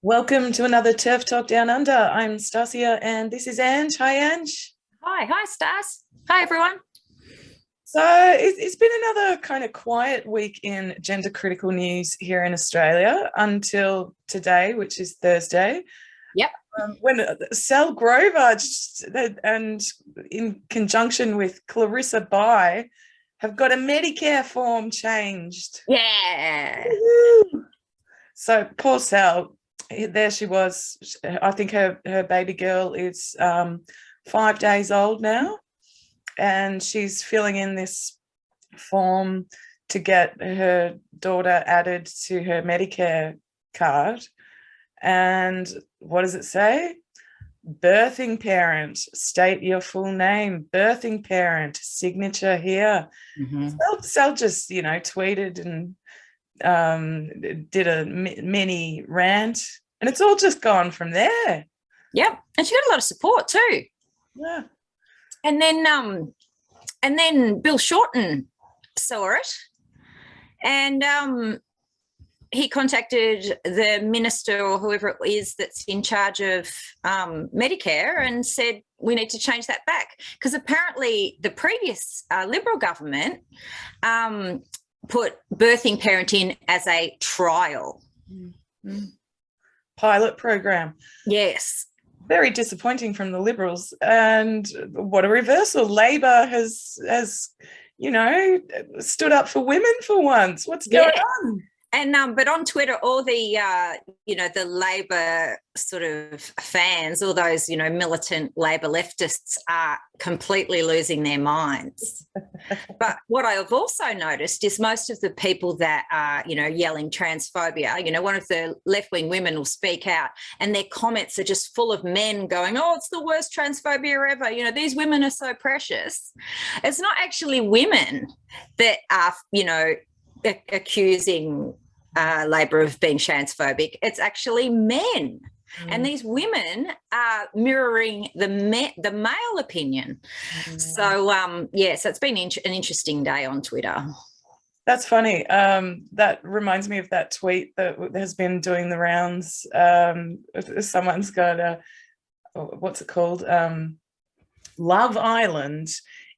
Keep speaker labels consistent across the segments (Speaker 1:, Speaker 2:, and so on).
Speaker 1: Welcome to another TERF Talk Down Under. I'm Stassja and this is Ange. Hi, Ange.
Speaker 2: Hi, Stas. Hi, everyone.
Speaker 1: So it's been another kind of quiet week in gender critical news here in Australia until today, which is Thursday.
Speaker 2: Yep.
Speaker 1: When Sal Grover and in conjunction with Clarissa Bai have got a Medicare form changed.
Speaker 2: Yeah.
Speaker 1: Woo-hoo! So poor Sal, there she was. I think her baby girl is 5 days old now, and she's filling in this form to get her daughter added to her Medicare card. And what does it say? Birthing parent, state your full name, birthing parent, signature here.
Speaker 2: Mm-hmm.
Speaker 1: Sal just, tweeted and did a mini rant, and it's all just gone from there.
Speaker 2: Yep. And she got a lot of support too.
Speaker 1: Yeah.
Speaker 2: And then Bill Shorten saw it, and he contacted the minister or whoever it is that's in charge of Medicare and said, we need to change that back. Because apparently the previous Liberal government put birthing parent in as a trial.
Speaker 1: Mm-hmm. Pilot program.
Speaker 2: Yes.
Speaker 1: Very disappointing from the Liberals. And what a reversal. Labor has stood up for women for once. What's going on?
Speaker 2: And but on Twitter, all the the Labor sort of fans, all those militant Labor leftists are completely losing their minds. But what I have also noticed is most of the people that are yelling transphobia, one of the left-wing women will speak out, and their comments are just full of men going, "Oh, it's the worst transphobia ever. These women are so precious." It's not actually women that are accusing Labor of being transphobic. It's actually men. And these women are mirroring the male opinion. So so it's been an interesting day on Twitter.
Speaker 1: That's funny. That reminds me of that tweet that has been doing the rounds. Someone's got what's it called? Love Island,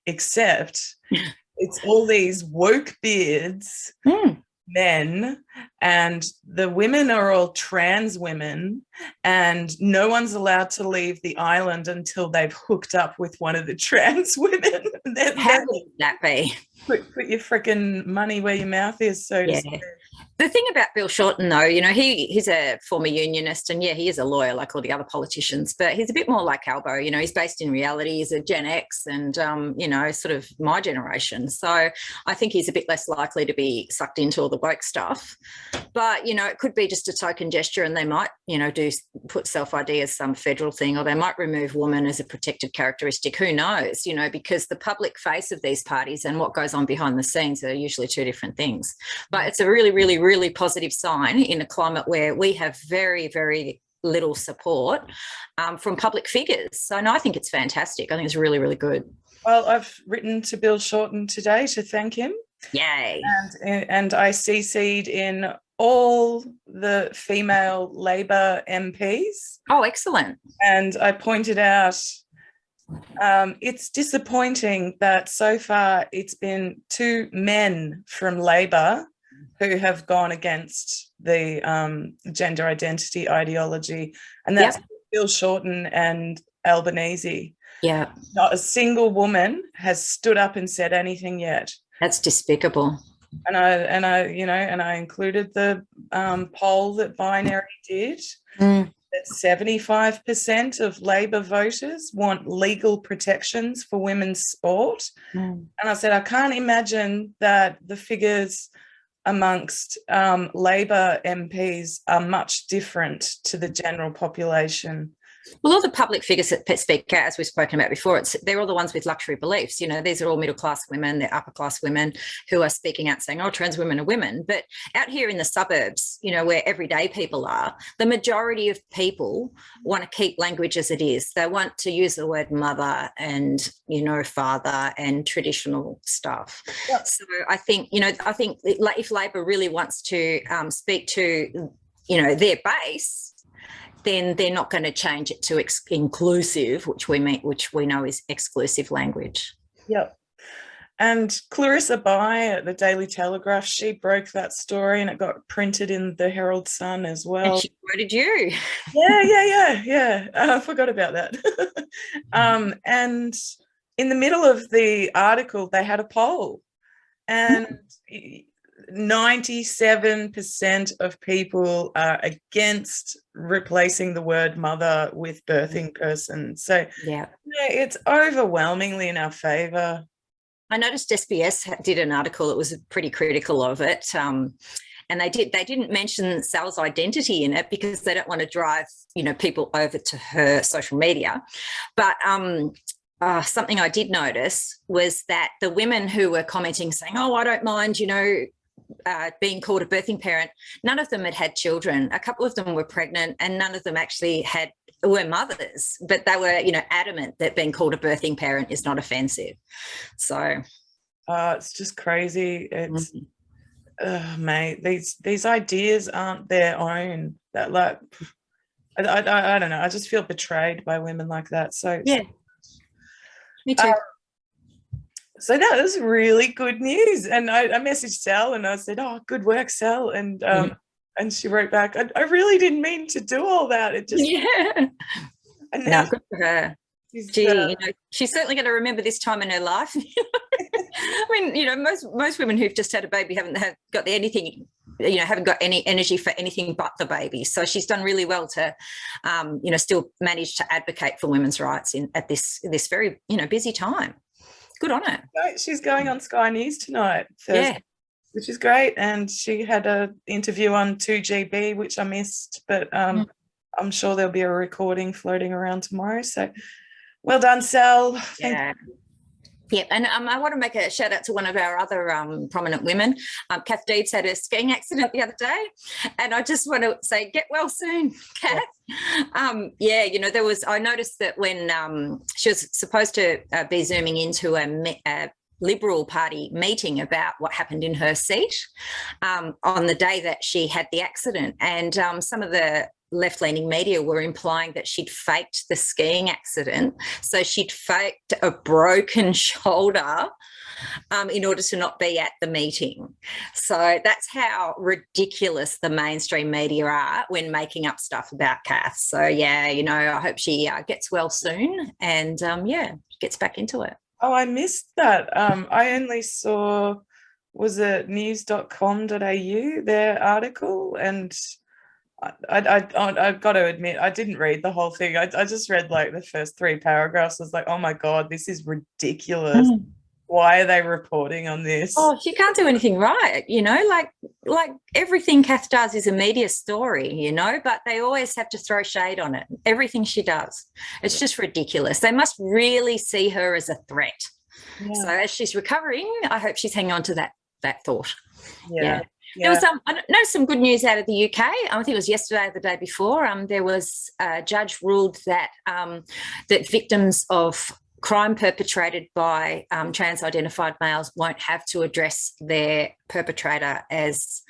Speaker 1: except it's all these woke beards, men, and the women are all trans women, and no one's allowed to leave the island until they've hooked up with one of the trans women.
Speaker 2: How would that be?
Speaker 1: Put your freaking money where your mouth is, so to speak.
Speaker 2: The thing about Bill Shorten, though, he's a former unionist, and he is a lawyer like all the other politicians, but he's a bit more like Albo. He's based in reality. He's a Gen X and, sort of my generation. So I think he's a bit less likely to be sucked into all the woke stuff. But, it could be just a token gesture, and they might, put self-ID as some federal thing, or they might remove woman as a protected characteristic. Who knows, because the public face of these parties and what goes on behind the scenes are usually two different things. But it's a really, really, really positive sign in a climate where we have very, very little support from public figures. So no, I think it's fantastic. I think it's really, really good.
Speaker 1: Well, I've written to Bill Shorten today to thank him.
Speaker 2: Yay.
Speaker 1: And I CC'd in all the female Labor MPs.
Speaker 2: Oh, excellent.
Speaker 1: And I pointed out it's disappointing that so far it's been two men from Labor who have gone against the gender identity ideology, and that's Bill Shorten and Albanese.
Speaker 2: Yeah.
Speaker 1: Not a single woman has stood up and said anything yet.
Speaker 2: That's despicable.
Speaker 1: And I included the poll that Binary did. That 75% of Labor voters want legal protections for women's sport. And I said, I can't imagine that the figures amongst Labor MPs are much different to the general population.
Speaker 2: Well, all the public figures that speak out, as we've spoken about before, they're all the ones with luxury beliefs. These are all middle-class women, they're upper-class women who are speaking out saying, oh, trans women are women. But out here in the suburbs, where everyday people are, the majority of people want to keep language as it is. They want to use the word mother and, father and traditional stuff. Yep. So I think if Labor really wants to speak to, their base, then they're not going to change it to inclusive, which we know is exclusive language.
Speaker 1: Yep. And Clarissa Bai at the Daily Telegraph, she broke that story and it got printed in the Herald Sun as well.
Speaker 2: And she quoted you.
Speaker 1: Yeah. I forgot about that. And in the middle of the article, they had a poll, and 97% of people are against replacing the word mother with birthing person. So
Speaker 2: yeah,
Speaker 1: it's overwhelmingly in our favour.
Speaker 2: I noticed SBS did an article that was pretty critical of it, and they didn't mention Sal's identity in it because they don't want to drive people over to her social media. But something I did notice was that the women who were commenting saying, "Oh, I don't mind," being called a birthing parent, none of them had children. A couple of them were pregnant, and none of them actually were mothers, but they were, adamant that being called a birthing parent is not offensive. So
Speaker 1: it's just crazy. It's mate, these ideas aren't their own. That I don't know. I just feel betrayed by women like that. So
Speaker 2: yeah, me too.
Speaker 1: So that was really good news. And I messaged Sal and I said, "Oh, good work, Sal." And and she wrote back, I really didn't mean to do all that. It just
Speaker 2: And now good for her. She's certainly going to remember this time in her life. I mean, most women who've just had a baby haven't got anything, haven't got any energy for anything but the baby. So she's done really well to, still manage to advocate for women's rights at this very, busy time. Good on her.
Speaker 1: She's going on Sky News tonight, Thursday, which is great. And she had an interview on 2GB, which I missed, but I'm sure there'll be a recording floating around tomorrow. So well done, Sal.
Speaker 2: Yeah. Yeah, and I want to make a shout out to one of our other prominent women. Kath Deeds had a skiing accident the other day, and I just want to say, get well soon, Kath. I noticed that when she was supposed to be zooming into a Liberal Party meeting about what happened in her seat on the day that she had the accident, and some of the left-leaning media were implying that she'd faked the skiing accident. So she'd faked a broken shoulder in order to not be at the meeting. So that's how ridiculous the mainstream media are when making up stuff about Kath. So, I hope she gets well soon and, gets back into it.
Speaker 1: Oh, I missed that. I only saw, was it news.com.au, their article, and I've got to admit, I didn't read the whole thing. I just read like the first 3 paragraphs. I was like, oh my God, this is ridiculous. Why are they reporting on this?
Speaker 2: Oh, she can't do anything right, like everything Kath does is a media story, but they always have to throw shade on it. Everything she does. It's just ridiculous. They must really see her as a threat. Yeah. So as she's recovering, I hope she's hanging on to that thought. Yeah. There was some good news out of the UK. I think it was yesterday or the day before. There was a judge ruled that that victims of crime perpetrated by trans-identified males won't have to address their perpetrator as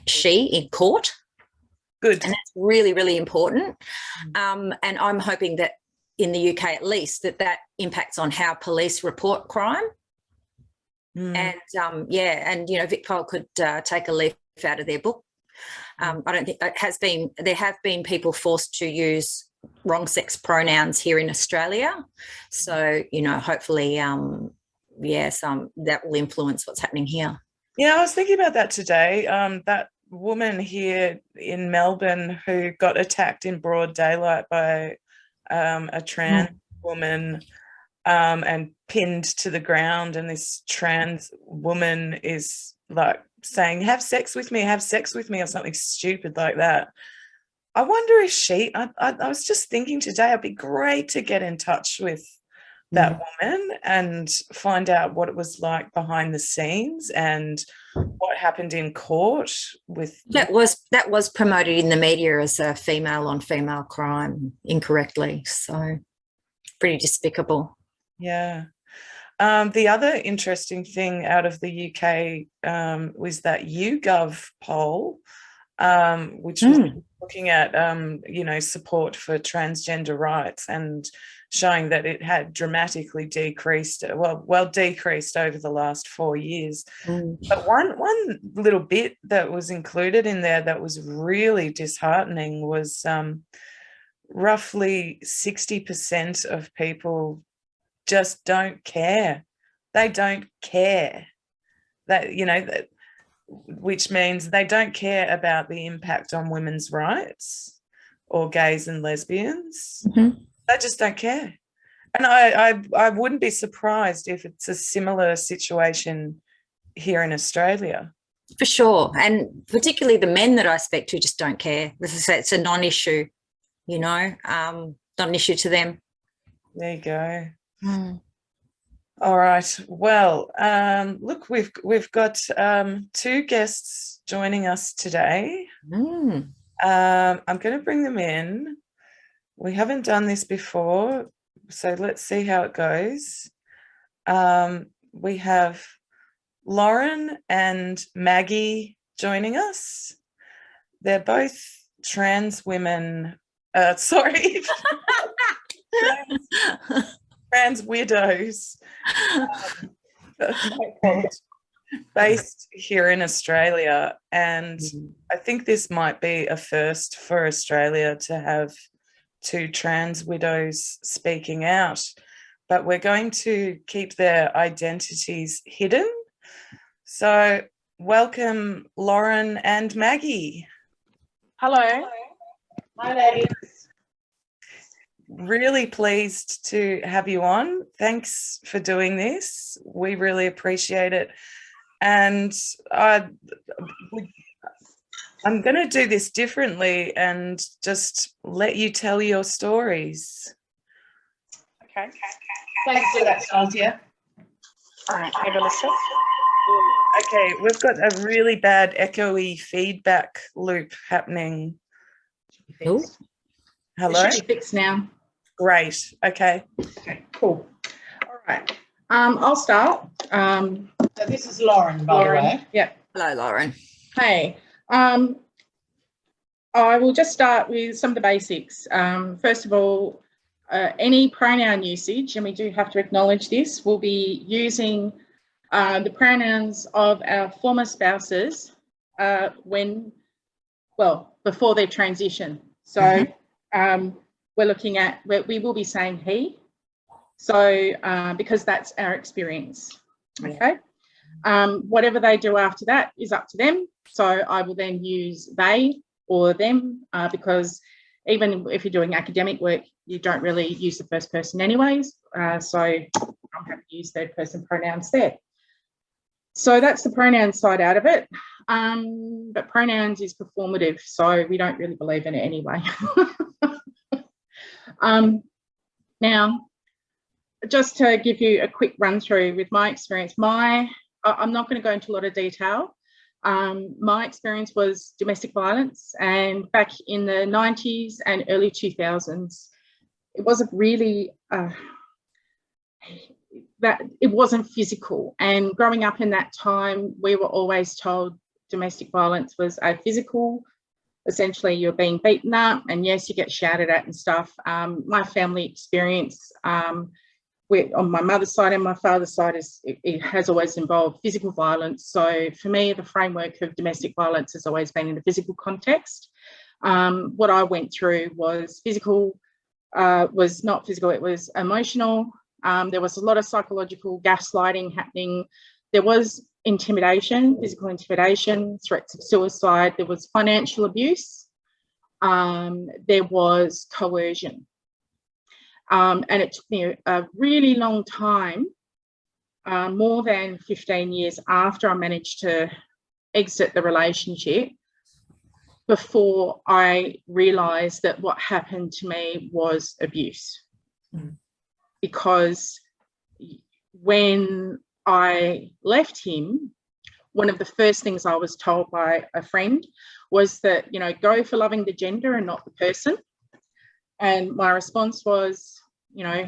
Speaker 2: she in court.
Speaker 1: Good.
Speaker 2: And that's really, really important. And I'm hoping that in the UK at least that impacts on how police report crime. And Vic Pole could take a leaf out of their book. I don't think there have been people forced to use wrong sex pronouns here in Australia. So, hopefully, that will influence what's happening here.
Speaker 1: Yeah, I was thinking about that today. That woman here in Melbourne who got attacked in broad daylight by a trans woman and pinned to the ground, and this trans woman is like saying, have sex with me, or something stupid like that. I wonder if I was just thinking today, it'd be great to get in touch with that woman and find out what it was like behind the scenes and what happened in court with
Speaker 2: that was promoted in the media as a female on female crime incorrectly. So pretty despicable.
Speaker 1: Yeah. The other interesting thing out of the UK was that YouGov poll which was looking at, support for transgender rights and showing that it had dramatically decreased, decreased over the last 4 years. But one little bit that was included in there that was really disheartening was roughly 60% of people just don't care. They don't care. That, which means they don't care about the impact on women's rights or gays and lesbians. They just don't care. And I wouldn't be surprised if it's a similar situation here in Australia.
Speaker 2: For sure. And particularly the men that I speak to just don't care. It's a non-issue, not an issue to them.
Speaker 1: There you go. All right. Well, look, we've got 2 guests joining us today. I'm going to bring them in. We haven't done this before, so let's see how it goes. We have Lauren and Maggie joining us. They're both trans women. Trans widows based here in Australia. And I think this might be a first for Australia to have 2 trans widows speaking out, but we're going to keep their identities hidden. So welcome, Lauren and Maggie.
Speaker 3: Hello.
Speaker 1: Hi, ladies. Really pleased to have you on. Thanks for doing this. We really appreciate it. And I'm going to do this differently and just let you tell your stories.
Speaker 3: Okay.
Speaker 4: Thanks for that, Stassja.
Speaker 3: All right. Hey, Melissa.
Speaker 1: Okay, we've got a really bad echoey feedback loop happening.
Speaker 2: Ooh.
Speaker 1: Hello?
Speaker 4: It should be fixed now.
Speaker 1: Great. Okay.
Speaker 4: Okay, cool. All right. I'll start.
Speaker 5: So this is Lauren, by the way.
Speaker 4: Yeah.
Speaker 2: Hello, Lauren.
Speaker 4: Hey. I will just start with some of the basics. First of all, any pronoun usage, and we do have to acknowledge this, we'll be using the pronouns of our former spouses before their transition. So we're looking at, we will be saying he, so because that's our experience, okay? Whatever they do after that is up to them. So I will then use they or them because even if you're doing academic work, you don't really use the first person anyways. So I'm happy to use third person pronouns there. So that's the pronoun side out of it. But pronouns is performative, so we don't really believe in it anyway. Now, just to give you a quick run through with my experience, I'm not going to go into a lot of detail. My experience was domestic violence, and back in the 90s and early 2000s, it wasn't really that it wasn't physical. And growing up in that time, we were always told domestic violence was a physical. Essentially, you're being beaten up, and yes, you get shouted at and stuff. My family experience on my mother's side and my father's side it has always involved physical violence. So for me, the framework of domestic violence has always been in the physical context. What I went through was physical, was not physical, it was emotional. There was a lot of psychological gaslighting happening. There was intimidation, physical intimidation, threats of suicide. There was financial abuse. There was coercion. And it took me a really long time, more than 15 years after I managed to exit the relationship, before I realised that what happened to me was abuse. Because when I left him, one of the first things I was told by a friend was that, you know, go for loving the gender and not the person. And my response was, you know,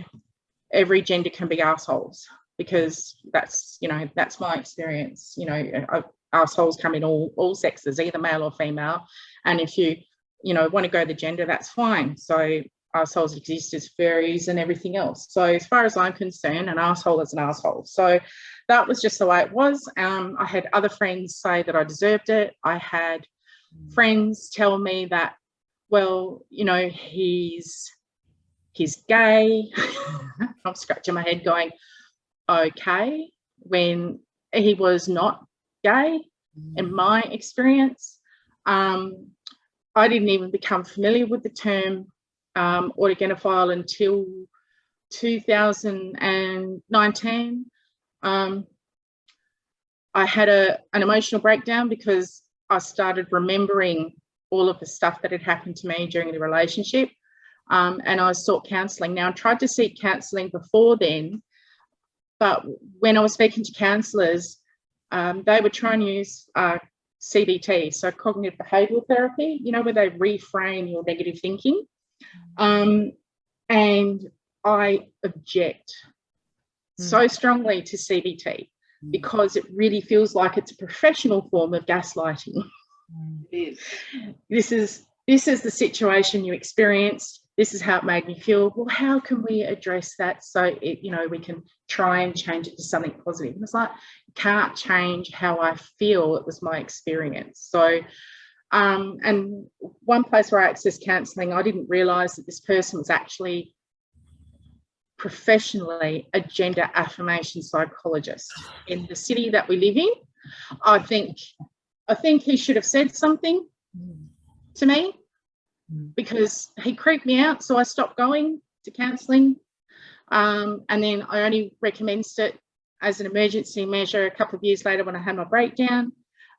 Speaker 4: every gender can be assholes, because that's, you know, that's my experience. You know, assholes come in all sexes, either male or female. And if you want to go the gender, that's fine. So assholes exist as furries and everything else. So as far as I'm concerned, an asshole is an asshole. So that was just the way it was. I had other friends say that I deserved it. I had friends tell me that, well, he's gay. I'm scratching my head going, okay, when he was not gay in my experience. I didn't even become familiar with the term autogynephile until 2019. I had an emotional breakdown because I started remembering all of the stuff that had happened to me during the relationship, and I sought counselling. Now, I tried to seek counselling before then, but when I was speaking to counsellors, they were trying to use CBT, so cognitive behavioural therapy, where they reframe your negative thinking. And I object so strongly to CBT because it really feels like it's a professional form of gaslighting.
Speaker 5: It is.
Speaker 4: This is the situation you experienced. This is how it made me feel. Well, how can we address that so we can try and change it to something positive? And it's like, you can't change how I feel. It was my experience. So, and one place where I accessed counselling, I didn't realise that this person was actually professionally a gender affirmation psychologist in the city that we live in. I think he should have said something to me, because he creeped me out, so I stopped going to counselling, and then I only recommenced it as an emergency measure a couple of years later when I had my breakdown,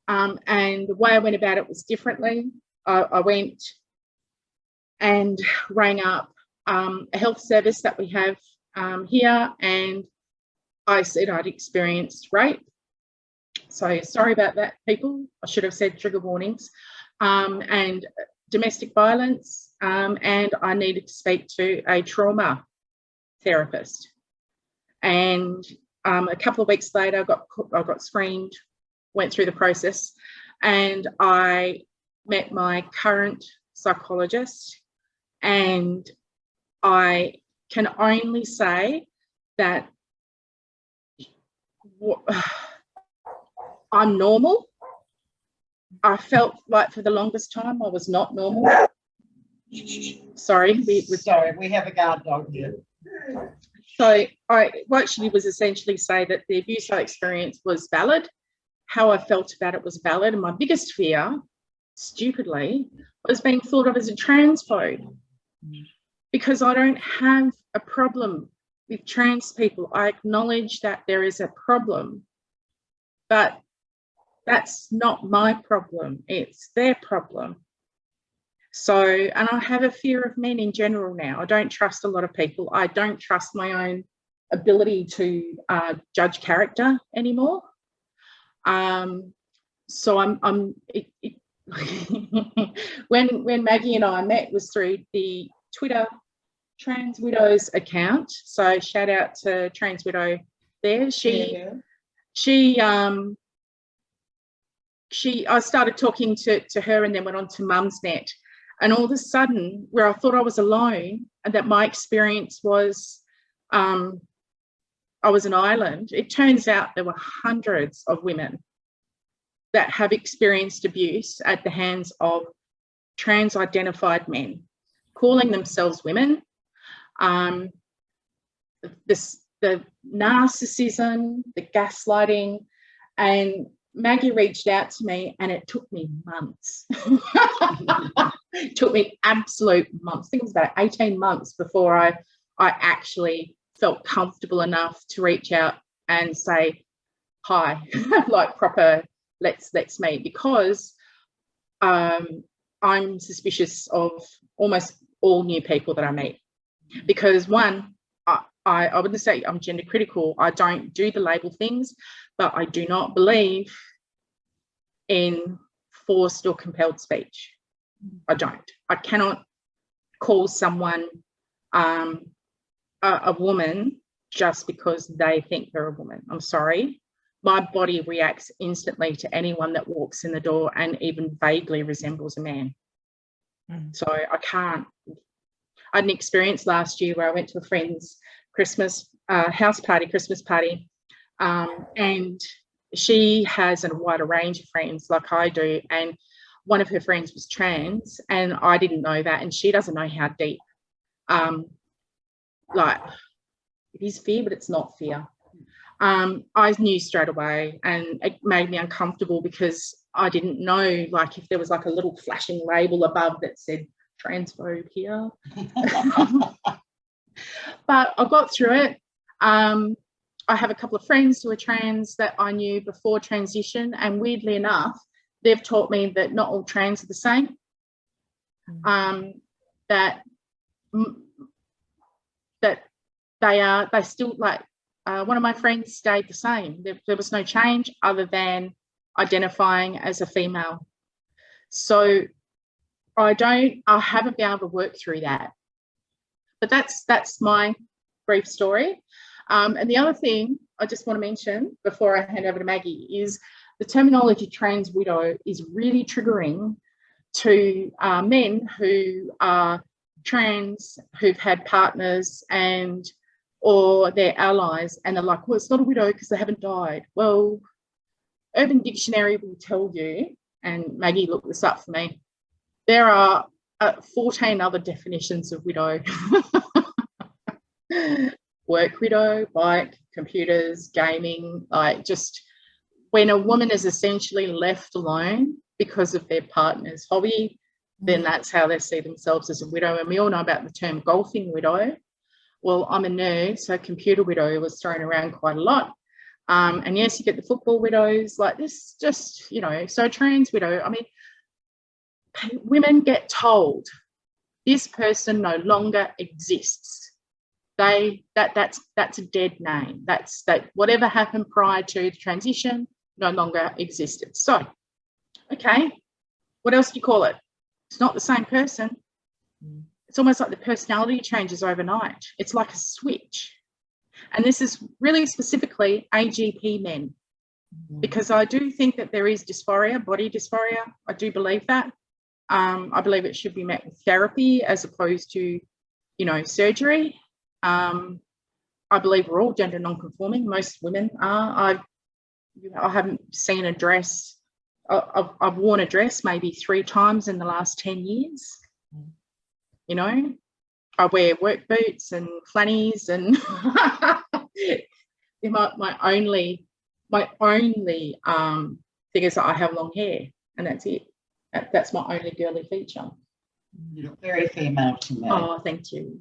Speaker 4: and the way I went about it was differently. I went and rang up a health service that we have here, and I said I'd experienced rape. So sorry about that, people. I should have said trigger warnings, and domestic violence, and I needed to speak to a trauma therapist. And a couple of weeks later, I got screened, went through the process, and I met my current psychologist, and I can only say that I'm normal. I felt like for the longest time I was not normal. Sorry,
Speaker 5: we have a guard dog here.
Speaker 4: So what she did was essentially say that the abuse I experienced was valid. How I felt about it was valid. And my biggest fear, stupidly, was being thought of as a transphobe, because I don't have a problem with trans people. I acknowledge that there is a problem, but that's not my problem. It's their problem. So, and I have a fear of men in general now. I don't trust a lot of people. I don't trust my own ability to judge character anymore. So when Maggie and I met was through the Twitter Trans Widows account. So shout out to Trans Widow there. I started talking to her, and then went on to Mumsnet, and all of a sudden, where I thought I was alone and that my experience was I was an island, it turns out there were hundreds of women that have experienced abuse at the hands of trans identified men calling themselves women. The narcissism, the gaslighting, and Maggie reached out to me, and it took me months. It took me absolute months. I think it was about 18 months before I actually felt comfortable enough to reach out and say hi, like proper let's meet, because I'm suspicious of almost all new people that I meet. Because one, I wouldn't say I'm gender critical. I don't do the label things, but I do not believe in forced or compelled speech. I don't. I cannot call someone a woman just because they think they're a woman. I'm sorry. my body reacts instantly to anyone that walks in the door and even vaguely resembles a man. So I can't. I had an experience last year where I went to a friend's Christmas Christmas party, and she has a wider range of friends like I do, and one of her friends was trans, and I didn't know that, and she doesn't know how deep. Like, it is fear, but it's not fear. I knew straight away, and it made me uncomfortable because I didn't know, like, if there was like a little flashing label above that said transphobe here. But I got through it. I have a couple of friends who are trans that I knew before transition, and weirdly enough, they've taught me that not all trans are the same. That they still, like, one of my friends stayed the same. There was no change other than identifying as a female. So I haven't been able to work through that. But that's my brief story. And the other thing I just want to mention before I hand over to Maggie is the terminology trans widow is really triggering to men who are trans, who've had partners or their allies, and they're like, well, it's not a widow because they haven't died. Well, Urban Dictionary will tell you, and Maggie looked this up for me, there are 14 other definitions of widow. Work widow, bike, computers, gaming, like, just when a woman is essentially left alone because of their partner's hobby, then that's how they see themselves as a widow. And we all know about the term golfing widow. Well, I'm a nerd, so computer widow was thrown around quite a lot. And yes, you get the football widows, like this, just, you know, so trans widow. I mean, women get told this person no longer exists. That's a dead name. That whatever happened prior to the transition no longer existed. So, okay, what else do you call it? It's not the same person. It's almost like the personality changes overnight. It's like a switch. And this is really specifically AGP men, because I do think that there is dysphoria, body dysphoria. I do believe that. I believe it should be met with therapy as opposed to, you know, surgery. I believe we're all gender non-conforming. Most women are. I haven't seen a dress. I've worn a dress maybe 3 times in the last 10 years. You know, I wear work boots and flannies, and my only thing is that I have long hair, and that's it. That's my only girly feature.
Speaker 5: You look very female to me.
Speaker 4: Oh, thank you.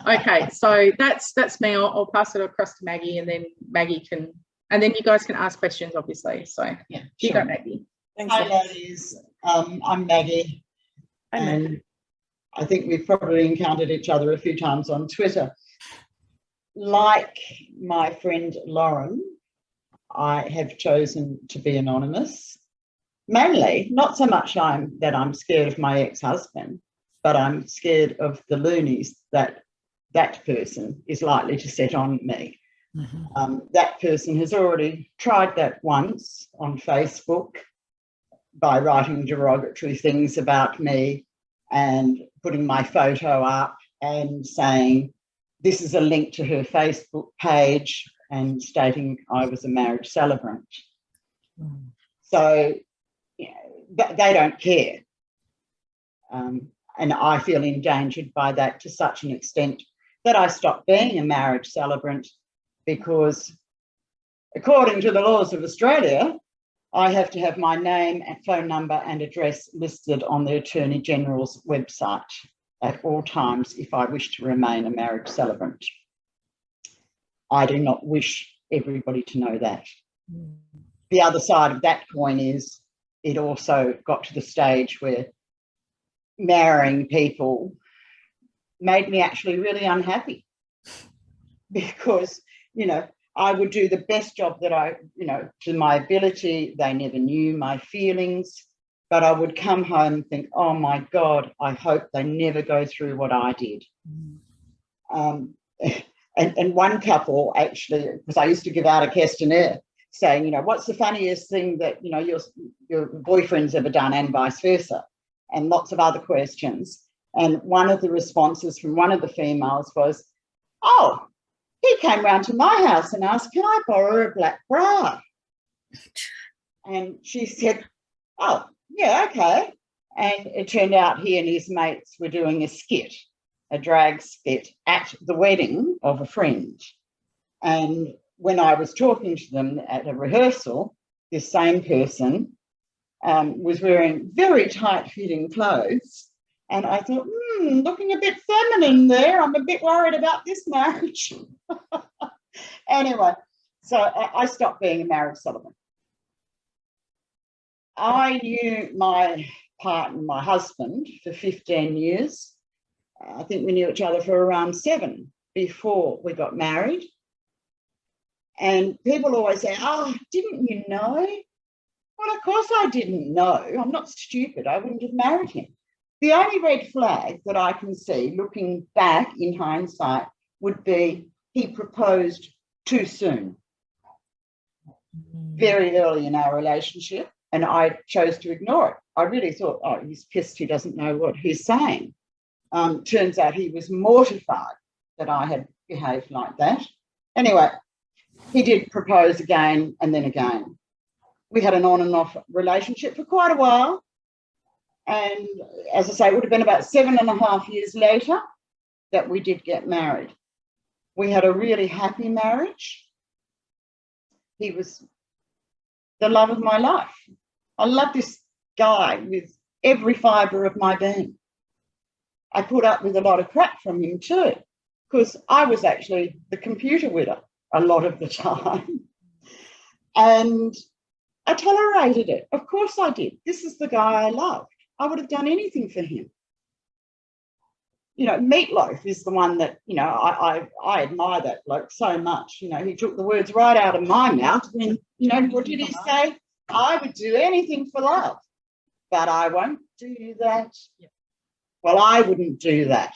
Speaker 4: Okay, so that's me. I'll pass it across to Maggie, and then Maggie can, and then you guys can ask questions, obviously. So
Speaker 5: yeah,
Speaker 4: you go, Maggie.
Speaker 1: Thanks.
Speaker 5: Hi, ladies. I'm Maggie.
Speaker 1: And
Speaker 5: I think we've probably encountered each other a few times on Twitter. Like my friend Lauren, I have chosen to be anonymous. Mainly, not so much that I'm scared of my ex-husband, but I'm scared of the loonies that person is likely to set on me. That person has already tried that once on Facebook by writing derogatory things about me and putting my photo up and saying this is a link to her Facebook page and stating I was a marriage celebrant. So, you know, they don't care. And I feel endangered by that to such an extent that I stopped being a marriage celebrant, because according to the laws of Australia, I have to have my name and phone number and address listed on the Attorney General's website at all times if I wish to remain a marriage celebrant. I do not wish everybody to know that. The other side of that coin is it also got to the stage where marrying people made me actually really unhappy, because, you know, I would do the best job that I, you know, to my ability. They never knew my feelings, but I would come home and think, oh my God, I hope they never go through what I did. And one couple actually, because I used to give out a questionnaire, saying, you know, what's the funniest thing that, you know, your boyfriend's ever done, and vice versa, and lots of other questions. And one of the responses from one of the females was, oh, he came round to my house and asked, can I borrow a black bra? And she said, oh, yeah, okay. And it turned out he and his mates were doing a skit, a drag skit, at the wedding of a friend. And when I was talking to them at a rehearsal, this same person was wearing very tight-fitting clothes. And I thought, looking a bit feminine there. I'm a bit worried about this marriage. Anyway, so I stopped being a marriage celibate. I knew my partner, my husband, for 15 years. I think we knew each other for around 7 before we got married. And people always say, oh, didn't you know? Well, of course I didn't know. I'm not stupid. I wouldn't have married him. The only red flag that I can see looking back in hindsight would be he proposed too soon, very early in our relationship, and I chose to ignore it. I really thought, oh, he's pissed, he doesn't know what he's saying. Turns out he was mortified that I had behaved like that. Anyway, he did propose again and then again. We had an on and off relationship for quite a while. And as I say, it would have been about 7.5 years later that we did get married. We had a really happy marriage. He was the love of my life. I love this guy with every fibre of my being. I put up with a lot of crap from him too, because I was actually the computer widow a lot of the time. And I tolerated it. Of course I did. This is the guy I loved. I would have done anything for him. You know, Meatloaf is the one that, you know, I admire that bloke so much. You know, he took the words right out of my mouth when, you know, what did he say? I would do anything for love, but I won't do that. Yeah. Well, I wouldn't do that.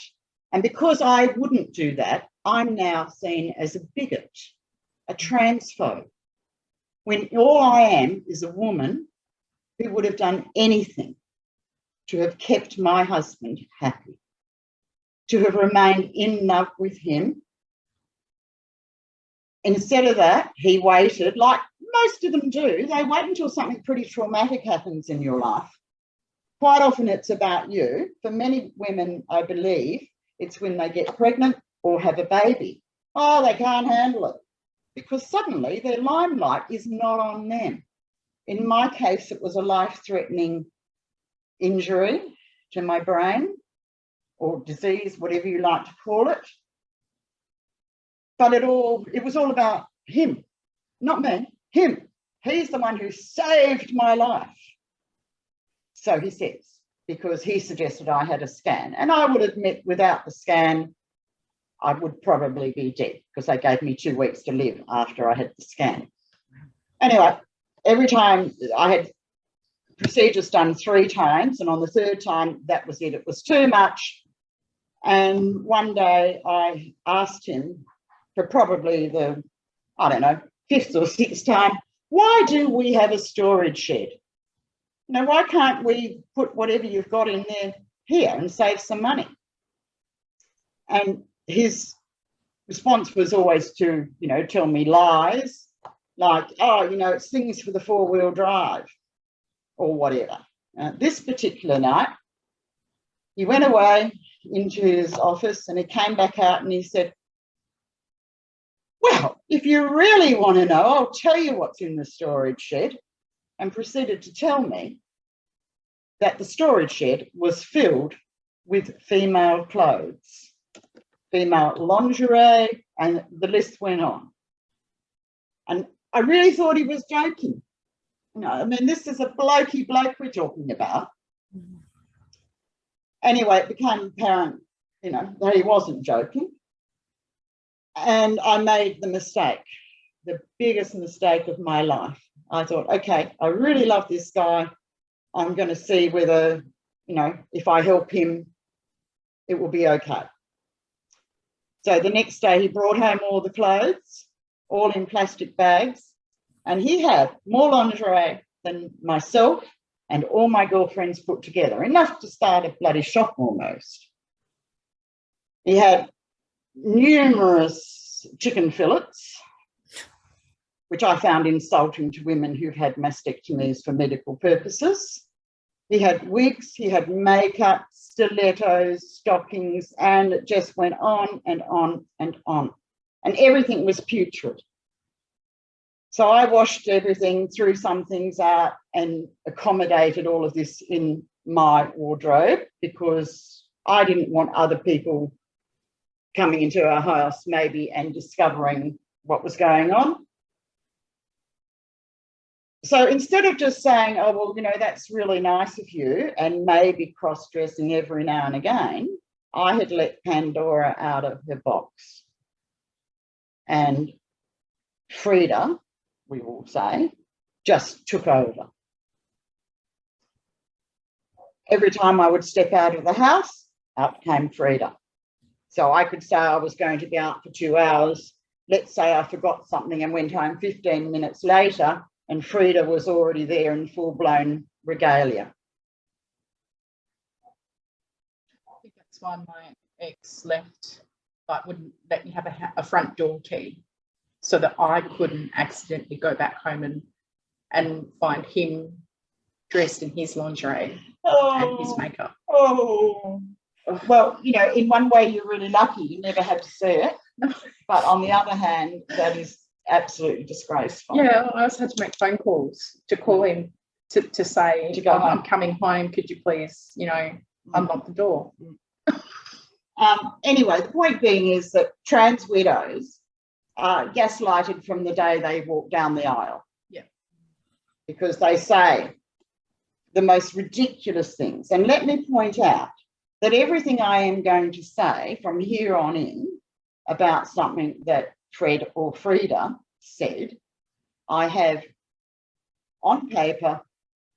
Speaker 5: And because I wouldn't do that, I'm now seen as a bigot, a transphobe, when all I am is a woman who would have done anything to have kept my husband happy, to have remained in love with him. Instead of that, he waited, like most of them do. They wait until something pretty traumatic happens in your life. Quite often it's about you. For many women, I believe, it's when they get pregnant or have a baby. Oh, they can't handle it because suddenly their limelight is not on them. In my case, it was a life-threatening injury to my brain or disease, whatever you like to call it. But it was all about him, not me, him. He's the one who saved my life. So he says, because he suggested I had a scan. And I would admit without the scan, I would probably be dead because they gave me 2 weeks to live after I had the scan. Anyway, every time I had procedures done 3 times, and on the 3rd time, that was it. It was too much. And one day I asked him for probably the, 5th or 6th time, why do we have a storage shed? Now, why can't we put whatever you've got in there here and save some money? And his response was always to, tell me lies, like, it's things for the 4-wheel drive or whatever. This particular night, he went away into his office and he came back out and he said, well, if you really want to know, I'll tell you what's in the storage shed, and proceeded to tell me that the storage shed was filled with female clothes, female lingerie, and the list went on. And I really thought he was joking. This is a blokey bloke we're talking about. Mm-hmm. Anyway, it became apparent, that he wasn't joking. And I made the mistake, the biggest mistake of my life. I thought, okay, I really love this guy. I'm going to see whether, if I help him, it will be okay. So the next day he brought home all the clothes, all in plastic bags, And he had more lingerie than myself and all my girlfriends put together, enough to start a bloody shop almost. He had numerous chicken fillets, which I found insulting to women who've had mastectomies for medical purposes. He had wigs, he had makeup, stilettos, stockings, and it just went on and on and on. And everything was putrid. So I washed everything, threw some things out, and accommodated all of this in my wardrobe because I didn't want other people coming into our house maybe and discovering what was going on. So instead of just saying, oh, well, you know, that's really nice of you, and maybe cross-dressing every now and again, I had let Pandora out of her box. And Frida, we will say, just took over. Every time I would step out of the house, out came Frida. So I could say I was going to be out for 2 hours. Let's say I forgot something and went home 15 minutes later, and Frida was already there in full-blown regalia.
Speaker 4: I think that's why my ex left, but wouldn't let me have a front door key so that I couldn't accidentally go back home and find him dressed in his lingerie and his makeup.
Speaker 5: Oh, well, you know, in one way you're really lucky you never had to see it, but on the other hand, that is absolutely disgraceful.
Speaker 4: Yeah, I also had to make phone calls to call him to say,
Speaker 5: To go home.
Speaker 4: I'm coming home, could you please, you know, unlock the door?
Speaker 5: Anyway, the point being is that trans widows are gaslighted from the day they walk down the aisle.
Speaker 4: Yeah.
Speaker 5: Because they say the most ridiculous things. And let me point out that everything I am going to say from here on in about something that Fred or Frida said, I have on paper,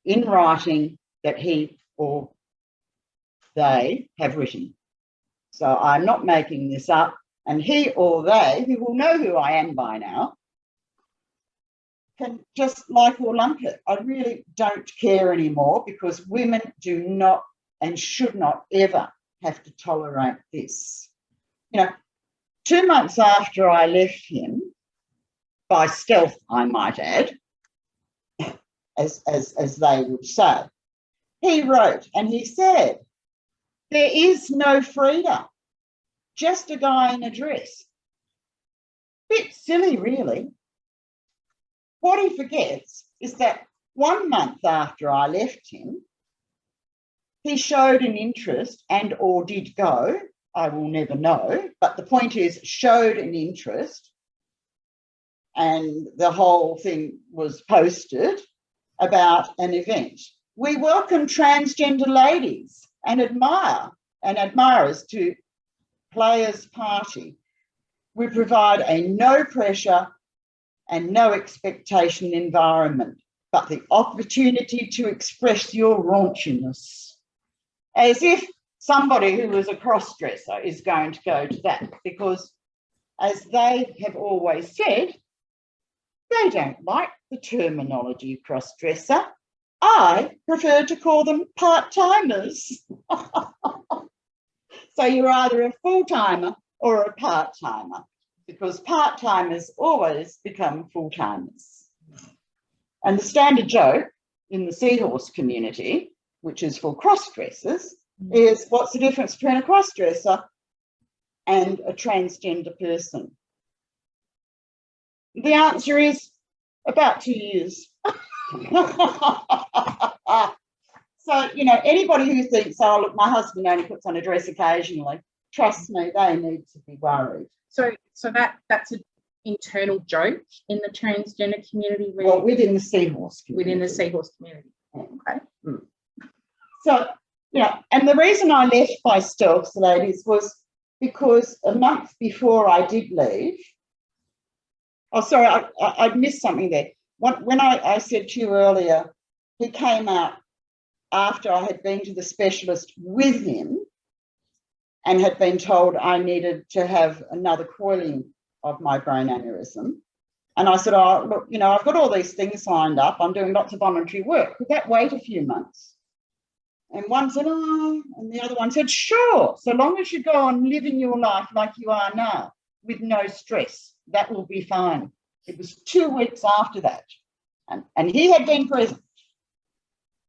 Speaker 5: in writing, that he or they have written. So I'm not making this up. And he or they, who will know who I am by now, can just like or lump it. I really don't care anymore because women do not and should not ever have to tolerate this. You know, 2 months after I left him, by stealth, I might add, as they would say, he wrote and he said, there is no Frida, just a guy in a dress. Bit silly, really. What he forgets is that 1 month after I left him, he showed an interest and or did go, I will never know, but the point is showed an interest, and the whole thing was posted about an event. We welcome transgender ladies and admirers to Players Party. We provide a no pressure and no expectation environment, but the opportunity to express your raunchiness. As if somebody who is a cross-dresser is going to go to that, because as they have always said, they don't like the terminology cross-dresser. I prefer to call them part-timers. So you're either a full-timer or a part-timer, because part-timers always become full-timers. And the standard joke in the seahorse community, which is for cross-dressers, is what's the difference between a cross-dresser and a transgender person? The answer is about 2 years. So, you know, anybody who thinks, oh, look, my husband only puts on a dress occasionally, trust me, they need to be worried.
Speaker 4: So that's an internal joke in the transgender community?
Speaker 5: Well, within the seahorse community.
Speaker 4: Within the seahorse community. Okay.
Speaker 5: So, you know, and the reason I left by stealth, ladies, was because a month before I did leave, oh, sorry, I missed something there. When I said to you earlier, he came out after I had been to the specialist with him and had been told I needed to have another coiling of my brain aneurysm. And I said, oh, look, you know, I've got all these things lined up. I'm doing lots of voluntary work. Could that wait a few months? And one said, oh, and the other one said, sure, so long as you go on living your life like you are now with no stress, that will be fine. It was 2 weeks after that, and he had been present,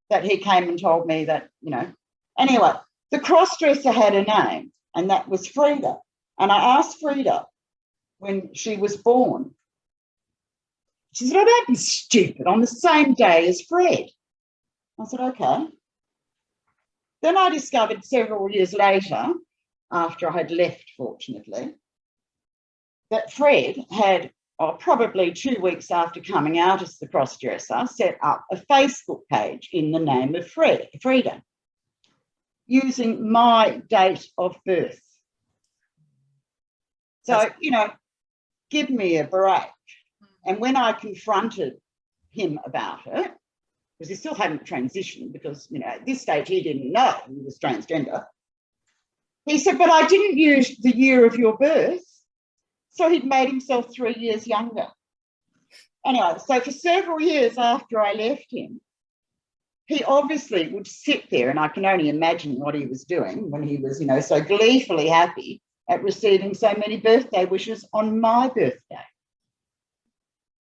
Speaker 5: that he came and told me that, you know. Anyway, the cross-dresser had a name, and that was Frida. And I asked Frida when she was born. She said, oh, don't be stupid, on the same day as Fred. I said, okay. Then I discovered several years later, after I had left, fortunately, that Fred had, probably 2 weeks after coming out as the cross-dresser, set up a Facebook page in the name of Frida, using my date of birth. So, you know, give me a break. And when I confronted him about it, because he still hadn't transitioned, because, you know, at this stage he didn't know he was transgender, he said, but I didn't use the year of your birth. So he'd made himself 3 years younger. Anyway, so for several years after I left him, he obviously would sit there, and I can only imagine what he was doing when he was, you know, so gleefully happy at receiving so many birthday wishes on my birthday.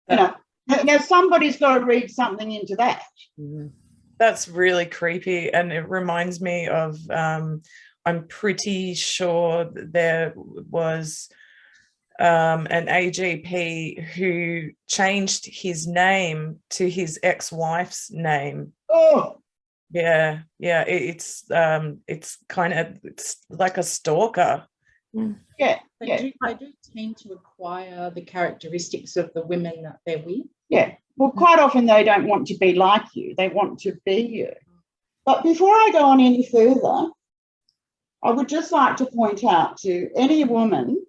Speaker 5: You know, now somebody's got to read something into that.
Speaker 1: That's really creepy, and it reminds me of I'm pretty sure that there was an AGP who changed his name to his ex-wife's name.
Speaker 5: Oh,
Speaker 1: yeah, it's like a stalker.
Speaker 5: yeah,
Speaker 4: They do tend to acquire the characteristics of the women that they're with.
Speaker 5: yeah. Well, quite often they don't want to be like you. They want to be you. But before I go on any further, I would just like to point out to any woman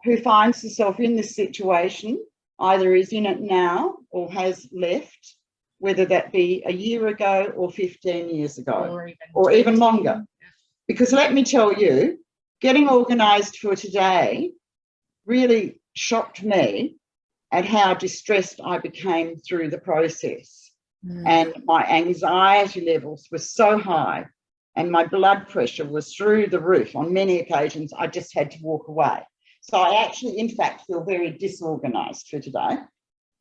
Speaker 5: who finds herself in this situation, either is in it now or has left, whether that be a year ago or 15 years ago or even longer. Because let me tell you, getting organised for today really shocked me at how distressed I became through the process. And my anxiety levels were so high and my blood pressure was through the roof. On many occasions, I just had to walk away. So I actually, in fact, feel very disorganised for today.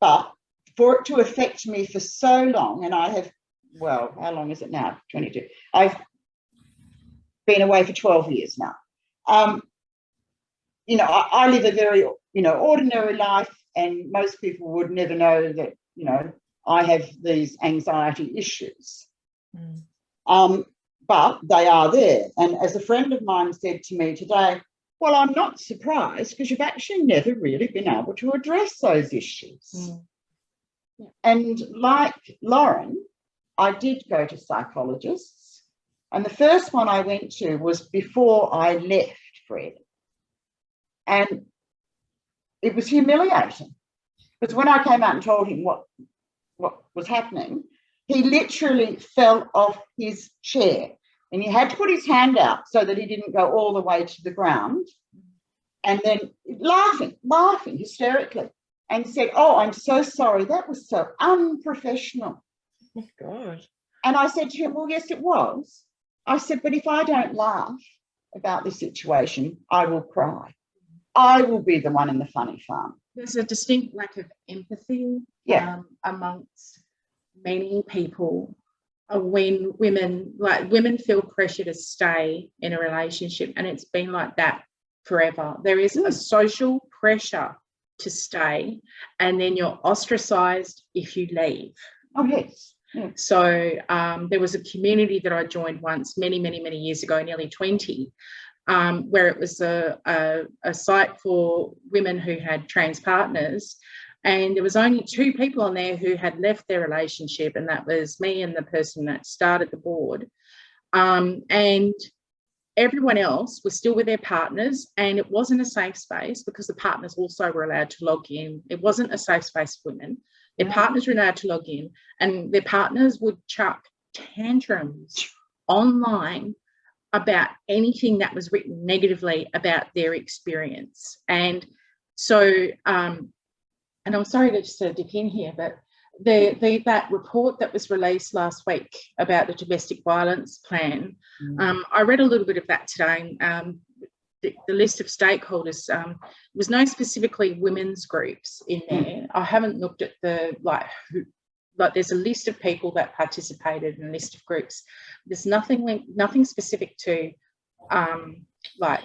Speaker 5: But for it to affect me for so long, and I have, well, how long is it now? 22. I've been away for 12 years now. You know, I live a very, you know, ordinary life, and most people would never know that, you know, I have these anxiety issues. But they are there. And as a friend of mine said to me today, well, I'm not surprised because you've actually never really been able to address those issues. And like Lauren, I did go to psychologists. And the first one I went to was before I left Fred. And it was humiliating. Because when I came out and told him what was happening, he literally fell off his chair. And he had to put his hand out so that he didn't go all the way to the ground. And then laughing hysterically, and said, oh, I'm so sorry. That was so unprofessional.
Speaker 1: Oh, God.
Speaker 5: And I said to him, well, yes, it was. I said, but if I don't laugh about this situation, I will cry. I will be the one in the funny farm.
Speaker 4: There's a distinct lack of empathy amongst many people when women feel pressure to stay in a relationship, and it's been like that forever. There is a social pressure to stay, and then you're ostracized if you leave.
Speaker 5: Oh, yes. Yeah.
Speaker 4: So there was a community that I joined once many years ago, nearly 20, where it was a site for women who had trans partners, and there was only 2 people on there who had left their relationship, and that was me and the person that started the board. And everyone else was still with their partners, and it wasn't a safe space because the partners also were allowed to log in. It wasn't a safe space for women. Their partners were allowed to log in, and their partners would chuck tantrums online about anything that was written negatively about their experience. And so, and and I'm sorry to just dip in here, but that report that was released last week about the domestic violence plan, I read a little bit of that today. The list of stakeholders was no specifically women's groups in there. I haven't looked at the there's a list of people that participated and a list of groups. There's nothing specific to like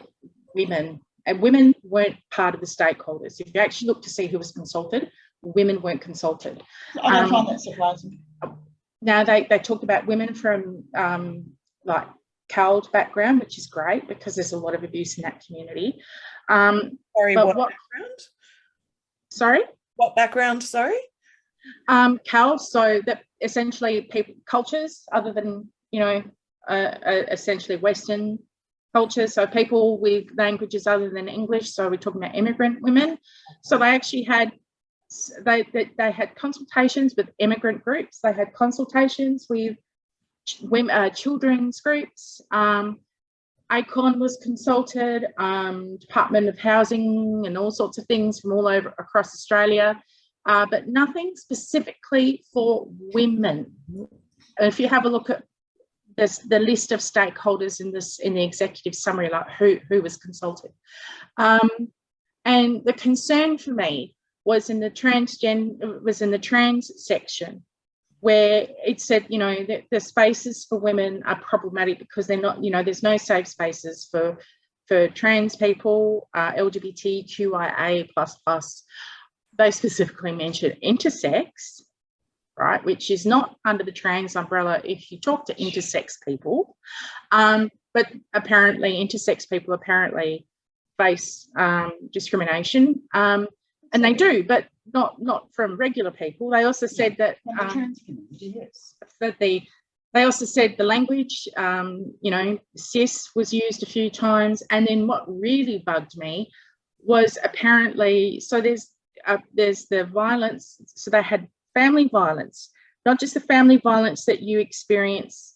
Speaker 4: women, and women weren't part of the stakeholders. If you actually look to see who was consulted, women weren't consulted.
Speaker 5: I don't find that surprising.
Speaker 4: Now they talked about women from like CALD background, which is great because there's a lot of abuse in that community.
Speaker 1: Sorry, what background?
Speaker 4: Sorry?
Speaker 1: What background, sorry?
Speaker 4: CALD, so that essentially people, cultures other than, essentially Western culture, so people with languages other than English. So we're talking about immigrant women. So they actually had they had consultations with immigrant groups. They had consultations with women, children's groups. ACON was consulted, Department of Housing and all sorts of things from all over across Australia, but nothing specifically for women. If you have a look at the list of stakeholders in the executive summary, like who was consulted, and the concern for me was in the trans section, where it said, that the spaces for women are problematic because they're not, there's no safe spaces for trans people, LGBTQIA++. They specifically mentioned intersex, right, which is not under the trans umbrella if you talk to intersex people. But apparently intersex people face discrimination, and they do, but not from regular people. They also said that
Speaker 5: the trans community, yes.
Speaker 4: That they also said the language, cis was used a few times, and then what really bugged me was apparently, so there's the violence. So they had family violence, not just the family violence that you experience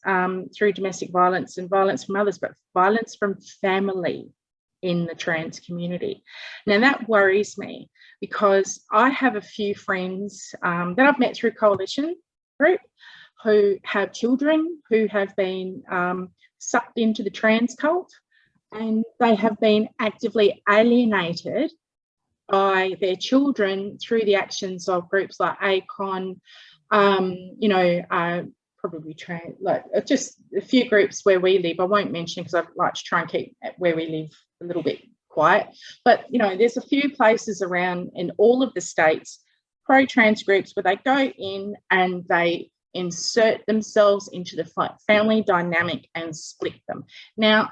Speaker 4: through domestic violence and violence from others, but violence from family in the trans community. Now that worries me because I have a few friends that I've met through Coalition Group who have children who have been sucked into the trans cult, and they have been actively alienated by their children through the actions of groups like ACON, probably trans, like just a few groups where we live. I won't mention because I'd like to try and keep where we live a little bit quiet. But, there's a few places around in all of the states, pro-trans groups, where they go in and they insert themselves into the family dynamic and split them. Now,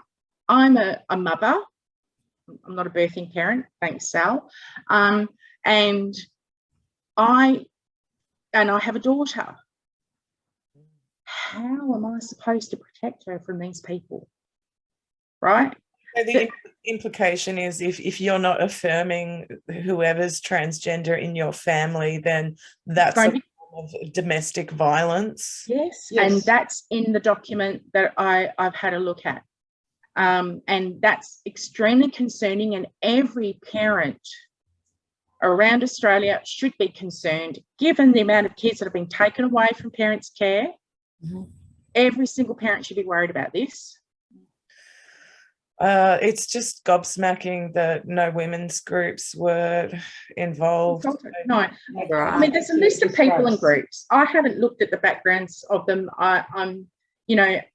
Speaker 4: I'm a mother. I'm not a birthing parent, thanks, Sal. And I have a daughter. How am I supposed to protect her from these people? Right?
Speaker 1: So the implication is if you're not affirming whoever's transgender in your family, then that's a form of domestic violence.
Speaker 4: Yes, and that's in the document that I've had a look at. And that's extremely concerning, and every parent around Australia should be concerned, given the amount of kids that have been taken away from parents' care. Mm-hmm. Every single parent should be worried about this.
Speaker 1: It's just gobsmacking that no women's groups were involved.
Speaker 4: No, I mean, there's a list of people in groups. I haven't looked at the backgrounds of them. I'm,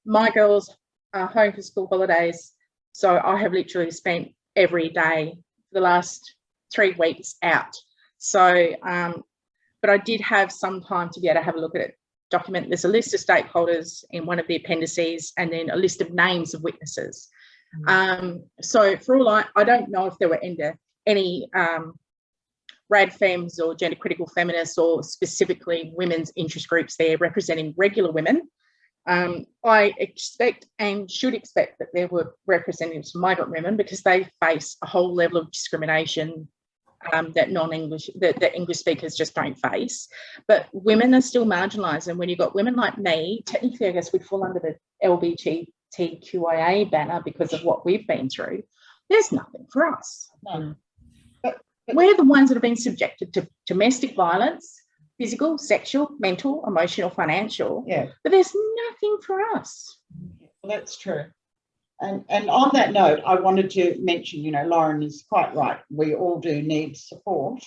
Speaker 4: my girls are home for school holidays, so I have literally spent every day for the last 3 weeks out. So, but I did have some time to be able to have a look at it. Document. There's a list of stakeholders in one of the appendices, and then a list of names of witnesses. So for all I don't know if there were any rad femmes or gender critical feminists or specifically women's interest groups there representing regular women. I expect and should expect that there were representatives of migrant women because they face a whole level of discrimination that that English speakers just don't face. But women are still marginalised, and when you've got women like me, technically I guess we'd fall under the LGBTQIA banner because of what we've been through. There's nothing for us.
Speaker 5: No. But
Speaker 4: We're the ones that have been subjected to domestic violence, physical, sexual, mental, emotional, financial.
Speaker 5: Yeah,
Speaker 4: But there's nothing for us.
Speaker 5: well, that's true. And on that note, I wanted to mention, Lauren is quite right. We all do need support.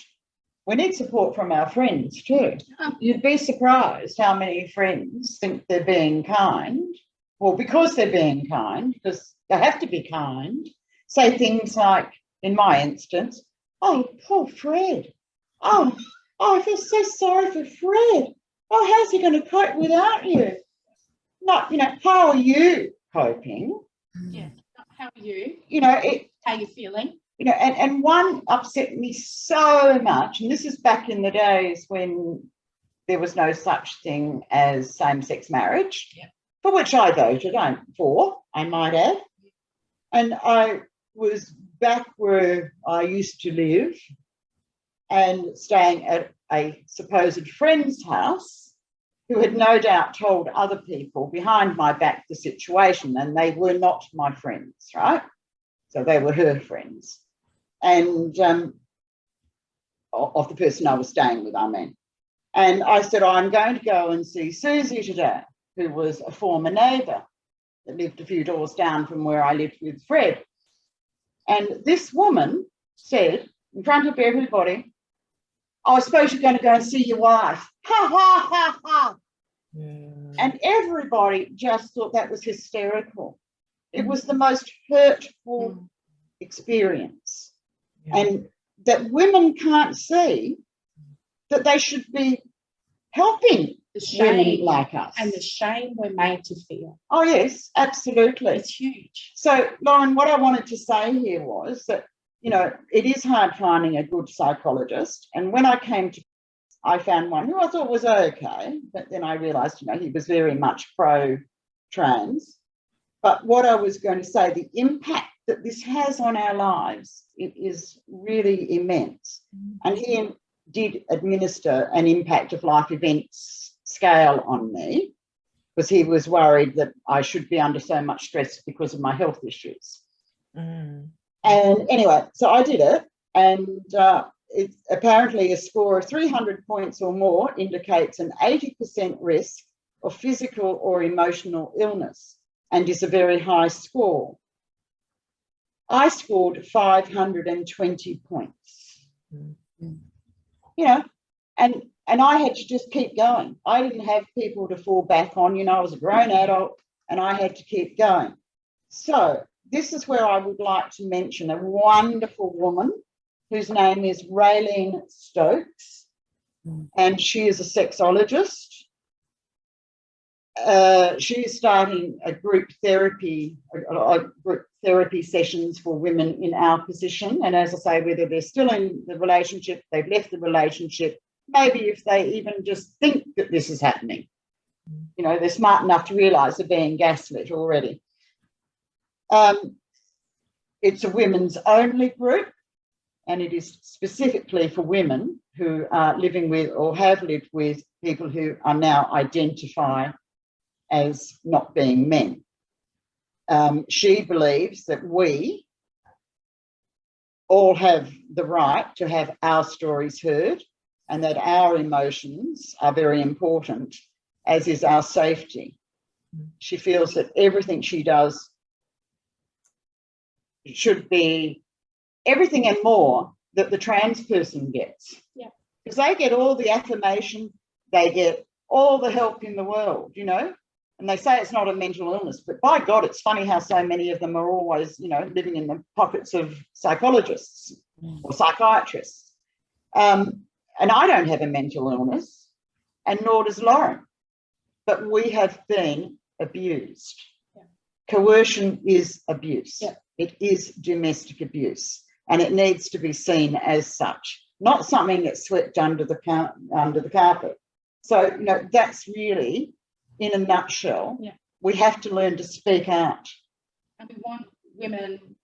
Speaker 5: We need support from our friends too. You'd be surprised how many friends think they're being kind. Well, because they're being kind, because they have to be kind, say things like, in my instance, oh, poor Fred. Oh, I feel so sorry for Fred. Oh, how's he going to cope without you? Not, how are you coping?
Speaker 4: Yeah. How are you?
Speaker 5: How
Speaker 4: you feeling?
Speaker 5: And one upset me so much, and this is back in the days when there was no such thing as same-sex marriage, for which I voted for, I might add. And I was back where I used to live and staying at a supposed friend's house who had no doubt told other people behind my back the situation, and they were not my friends, right? So they were her friends. And of the person I was staying with, I mean. And I said, I'm going to go and see Susie today, who was a former neighbour that lived a few doors down from where I lived with Fred. And this woman said, in front of everybody, I suppose you're going to go and see your wife. Ha, ha, ha, ha. Yeah. And everybody just thought that was hysterical. It was the most hurtful experience. Yeah. And that women can't see that they should be helping women like us.
Speaker 4: And the shame we're made to feel.
Speaker 5: Oh, yes, absolutely.
Speaker 4: It's huge.
Speaker 5: So, Lauren, what I wanted to say here was that, it is hard finding a good psychologist. And when I came to, I found one who I thought was okay, but then I realised, he was very much pro-trans. But what I was going to say, the impact that this has on our lives, it is really immense. And he did administer an impact of life events scale on me because he was worried that I should be under so much stress because of my health issues. And anyway, so I did it, and it's apparently a score of 300 points or more indicates an 80% risk of physical or emotional illness and is a very high score. I scored 520 points. And I had to just keep going. I didn't have people to fall back on. I was a grown adult and I had to keep going. So this is where I would like to mention a wonderful woman whose name is Raelene Stokes, and she is a sexologist. She is starting a group therapy sessions for women in our position. And as I say, whether they're still in the relationship, they've left the relationship, maybe if they even just think that this is happening, they're smart enough to realise they're being gaslit already. It's a women's only group, and it is specifically for women who are living with or have lived with people who are now identify as not being men. She believes that we all have the right to have our stories heard and that our emotions are very important, as is our safety. She feels that everything she does should be everything and more that the trans person gets. Yeah. Because they get all the affirmation, they get all the help in the world, and they say it's not a mental illness, but by God, it's funny how so many of them are always, living in the pockets of psychologists or psychiatrists. And I don't have a mental illness, and nor does Lauren, but we have been abused. Yeah. Coercion is abuse. Yeah. It is domestic abuse, and it needs to be seen as such, not something that's swept under the carpet. So, that's really, in a nutshell, we have to learn to speak out.
Speaker 4: And we want women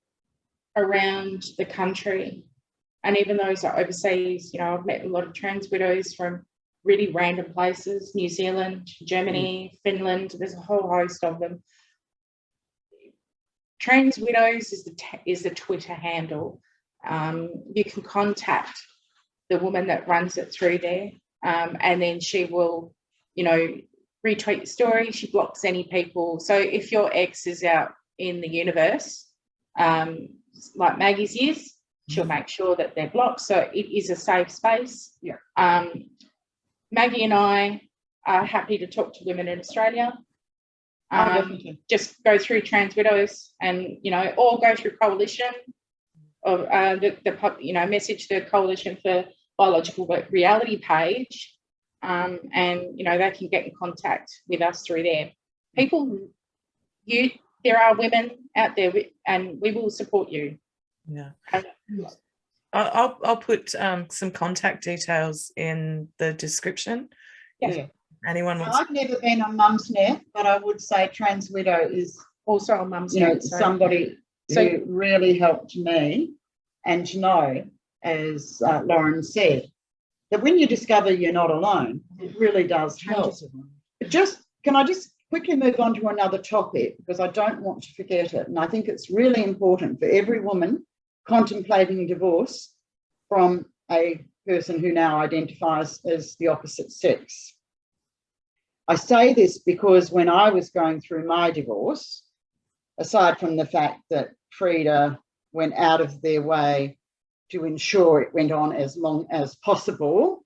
Speaker 4: around the country, and even those that are overseas. I've met a lot of trans widows from really random places, New Zealand, Germany, Finland. There's a whole host of them. Trans Widows is the Twitter handle. you can contact the woman that runs it through there, and then she will, you know, retweet your story. She blocks any people. So if your ex is out in the universe, like Maggie's is, she'll make sure that they're blocked. So it is a safe space.
Speaker 5: Yeah.
Speaker 4: Maggie and I are happy to talk to women in Australia.
Speaker 5: Definitely.
Speaker 4: Just go through Trans Widows, and, you know, or go through Coalition, or you know, message the Coalition for Biological Reality page, and, you know, they can get in contact with us through there. There are women out there, and we will support you.
Speaker 1: Yeah. I'll put some contact details in the description.
Speaker 5: Yeah.
Speaker 1: Anyone
Speaker 5: Now,
Speaker 1: wants.
Speaker 5: I've never been on Mumsnet, but I would say Trans Widow is
Speaker 4: Also on Mum's,
Speaker 5: you know,
Speaker 4: so
Speaker 5: somebody who really helped me, and to know, as Lauren said, that when you discover you're not alone, it really does help. But can I just quickly move on to another topic, because I don't want to forget it, and I think it's really important for every woman contemplating divorce from a person who now identifies as the opposite sex. I say this because when I was going through my divorce, aside from the fact that Frida went out of their way to ensure it went on as long as possible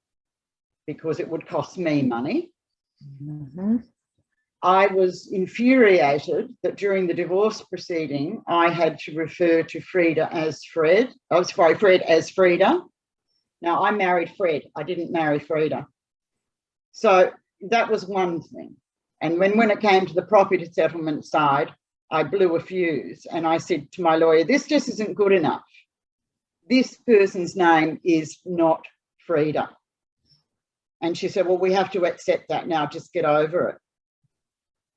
Speaker 5: because it would cost me money, I was infuriated that during the divorce proceeding, I had to refer to Frida as Fred. Fred as Frida. Now, I married Fred. I didn't marry Frida. So that was one thing. And when it came to the property settlement side, I blew a fuse, and I said to my lawyer, this just isn't good enough. This person's name is not Frida. And she said, well, we have to accept that now, just get over it.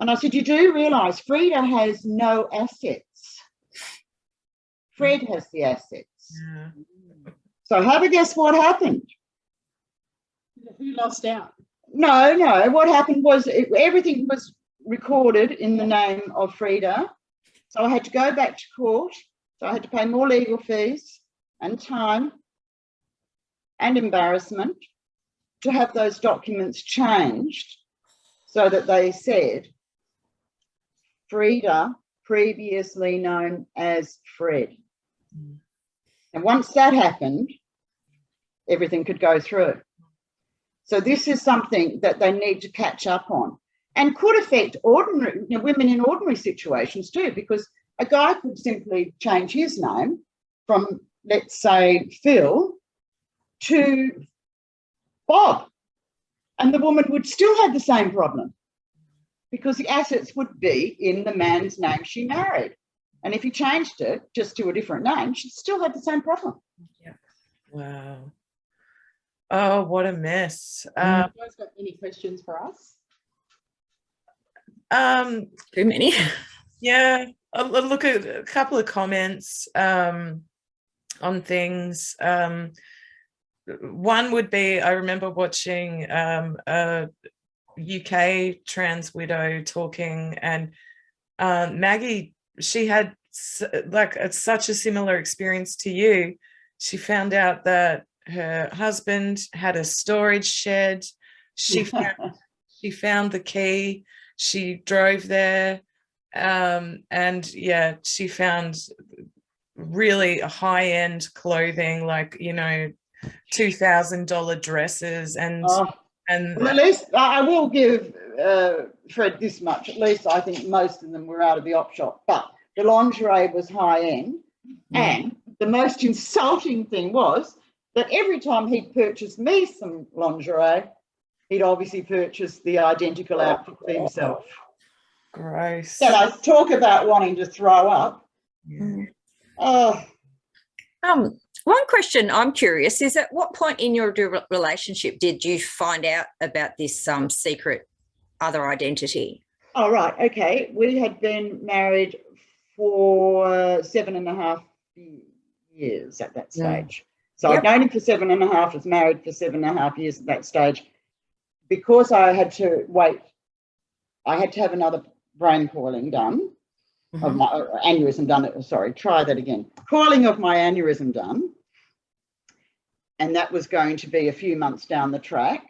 Speaker 5: And I said, you do realise Frida has no assets. Fred has the assets.
Speaker 1: Yeah.
Speaker 5: So have a guess what happened?
Speaker 4: who lost out?
Speaker 5: No. What happened was everything was recorded in the name of Frida. So I had to go back to court. So I had to pay more legal fees and time and embarrassment to have those documents changed so that they said Frida, previously known as Fred. And once that happened, everything could go through. So this is something that they need to catch up on, and could affect ordinary women in ordinary situations too, because a guy could simply change his name from, let's say, Phil to Bob, and the woman would still have the same problem because the assets would be in the man's name she married. And if he changed it just to a different name, she'd still have the same problem.
Speaker 1: Yeah. Wow. Oh, what a mess.
Speaker 4: You guys got any questions for us?
Speaker 2: Too many.
Speaker 1: Yeah, I'll look at a couple of comments on things. One would be, I remember watching a UK trans widow talking, and Maggie, she had such a similar experience to you. She found out that her husband had a storage shed. She found the key. She drove there, and yeah, she found really high-end clothing, like, you know, $2,000 dresses, and
Speaker 5: Well, at least I will give Fred this much. At least I think most of them were out of the op shop, but the lingerie was high-end. And the most insulting thing was that every time he'd purchase me some lingerie, he'd obviously purchase the identical outfit for himself.
Speaker 1: gross.
Speaker 5: So I talk about wanting to throw up.
Speaker 1: Yeah.
Speaker 5: Oh,
Speaker 2: One question I'm curious is, at what point in your relationship did you find out about this secret other identity?
Speaker 5: oh, right. Okay. We had been married for 7.5 years at that stage. So I'd known him for 7.5, was married for 7.5 years at that stage. Because I had to wait, I had to have another brain coiling done. of my aneurysm done. Sorry, try that again. Coiling of my aneurysm done. And that was going to be a few months down the track.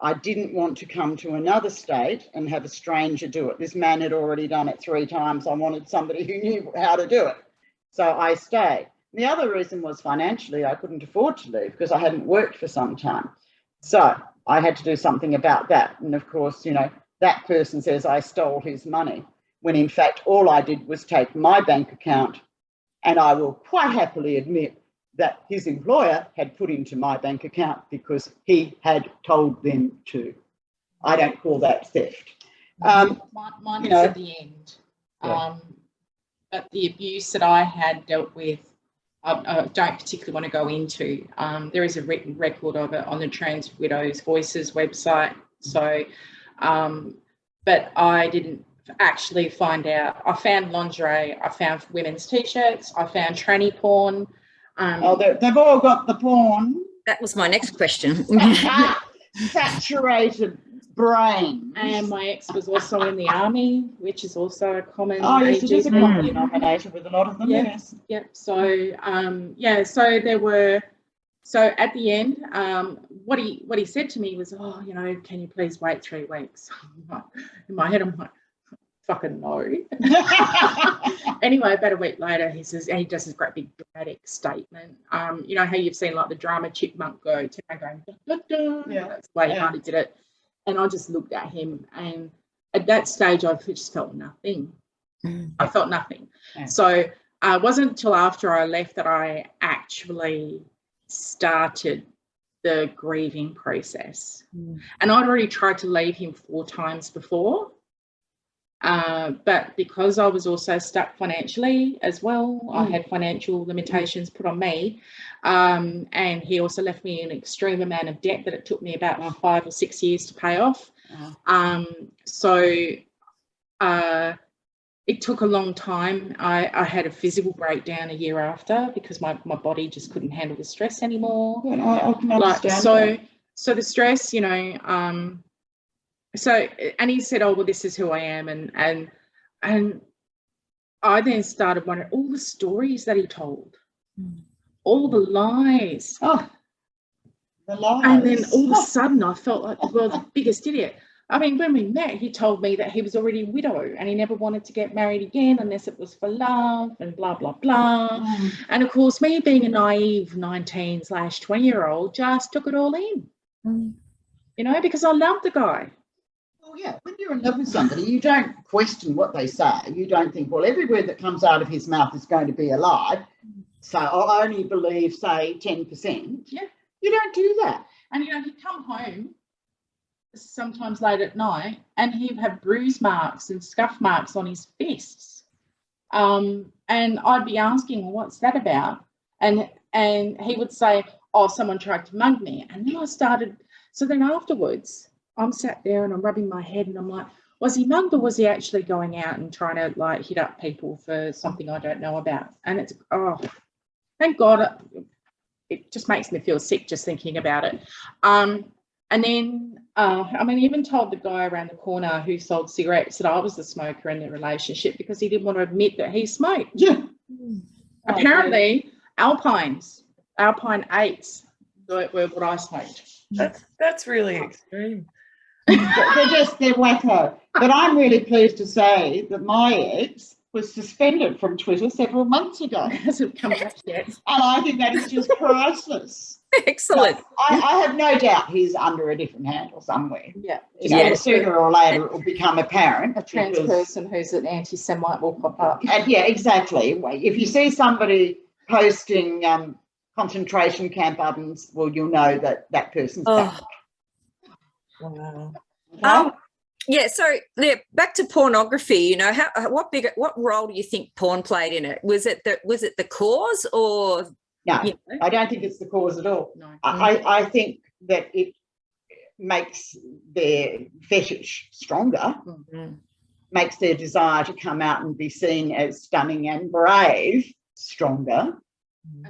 Speaker 5: I didn't want to come to another state and have a stranger do it. This man had already done it 3 times. I wanted somebody who knew how to do it. So I stayed. The other reason was financially, I couldn't afford to leave because I hadn't worked for some time. So I had to do something about that. And of course, you know, that person says I stole his money, when in fact all I did was take my bank account, and I will quite happily admit that his employer had put into my bank account because he had told them to. I don't call that theft.
Speaker 4: Mine was
Speaker 5: know,
Speaker 4: at the end.
Speaker 5: Yeah.
Speaker 4: But the abuse that I had dealt with, I don't particularly want to go into. There is a written record of it on the Trans Widows Voices website. So, but I didn't actually find out. I found lingerie, I found women's T-shirts, I found tranny porn.
Speaker 5: They've all got the porn.
Speaker 2: That was my next question.
Speaker 5: Saturated brain.
Speaker 4: And my ex was also in the army, which is also a common.
Speaker 5: Oh, yes, it is a
Speaker 4: AG.
Speaker 5: common denominator with a lot of them,
Speaker 4: Yeah.
Speaker 5: yes.
Speaker 4: Yep. So, so there were. So at the end, what he said to me was, "Oh, you know, can you please wait 3 weeks?" In my head, I'm like, "Fucking no." Anyway, about a week later, he says, and he does this great big dramatic statement. You know how you've seen like the drama chipmunk go, going, da, da, da.
Speaker 5: Yeah.
Speaker 4: That's the way he hardly did it. And I just looked at him, and at that stage, I just felt nothing. I felt nothing.
Speaker 5: Yeah.
Speaker 4: So it wasn't until after I left that I actually started the grieving process. And I'd already tried to leave him 4 times before. But because I was also stuck financially as well, I had financial limitations put on me. And he also left me an extreme amount of debt that it took me about 5 or 6 years to pay off. It took a long time. I had a physical breakdown a year after because my body just couldn't handle the stress anymore.
Speaker 5: Well, I can understand that.
Speaker 4: So the stress, you know, and he said, "Oh, well, this is who I am." And I then started wondering all the stories that he told, all the lies.
Speaker 5: Oh, the lies.
Speaker 4: And then all of a sudden I felt like the world's biggest idiot. I mean, when we met, he told me that he was already a widow and he never wanted to get married again unless it was for love and blah, blah, blah. And, of course, me being a naive 19/20-year-old just took it all in, you know, because I loved the guy.
Speaker 5: Well, yeah, when you're in love with somebody, you don't question what they say. You don't think, well, every word that comes out of his mouth is going to be a lie. So I'll only believe, say, 10%.
Speaker 4: Yeah.
Speaker 5: You don't do that.
Speaker 4: And, you know, he'd come home sometimes late at night and he'd have bruise marks and scuff marks on his fists. And I'd be asking, well, what's that about? And he would say, oh, someone tried to mug me. And then I started, so then afterwards, I'm sat there and I'm rubbing my head and I'm like, was he mugged or was he actually going out and trying to like hit up people for something I don't know about? And it's, oh, thank God, it just makes me feel sick just thinking about it. And then, I mean, he even told the guy around the corner who sold cigarettes that I was the smoker in the relationship because he didn't want to admit that he smoked.
Speaker 5: Yeah.
Speaker 4: Apparently, Alpine 8s were what I smoked.
Speaker 1: That's really extreme.
Speaker 5: They're wacko. But I'm really pleased to say that my ex was suspended from Twitter several months ago.
Speaker 4: It hasn't come back yet.
Speaker 5: And I think that is just priceless.
Speaker 2: Excellent.
Speaker 5: I have no doubt he's under a different handle somewhere.
Speaker 4: Yeah.
Speaker 5: You know, sooner or later it will become apparent.
Speaker 4: A trans person who's an anti-Semite will pop up.
Speaker 5: And yeah, exactly. If you see somebody posting concentration camp ovens, well, you'll know that that person's back.
Speaker 1: Wow.
Speaker 5: Okay?
Speaker 2: Yeah, so back to pornography. You know, what role do you think porn played in it? Was it the cause or?
Speaker 5: No,
Speaker 2: You know?
Speaker 5: I don't think it's the cause at all.
Speaker 4: No.
Speaker 5: I think that it makes their fetish stronger, makes their desire to come out and be seen as stunning and brave stronger.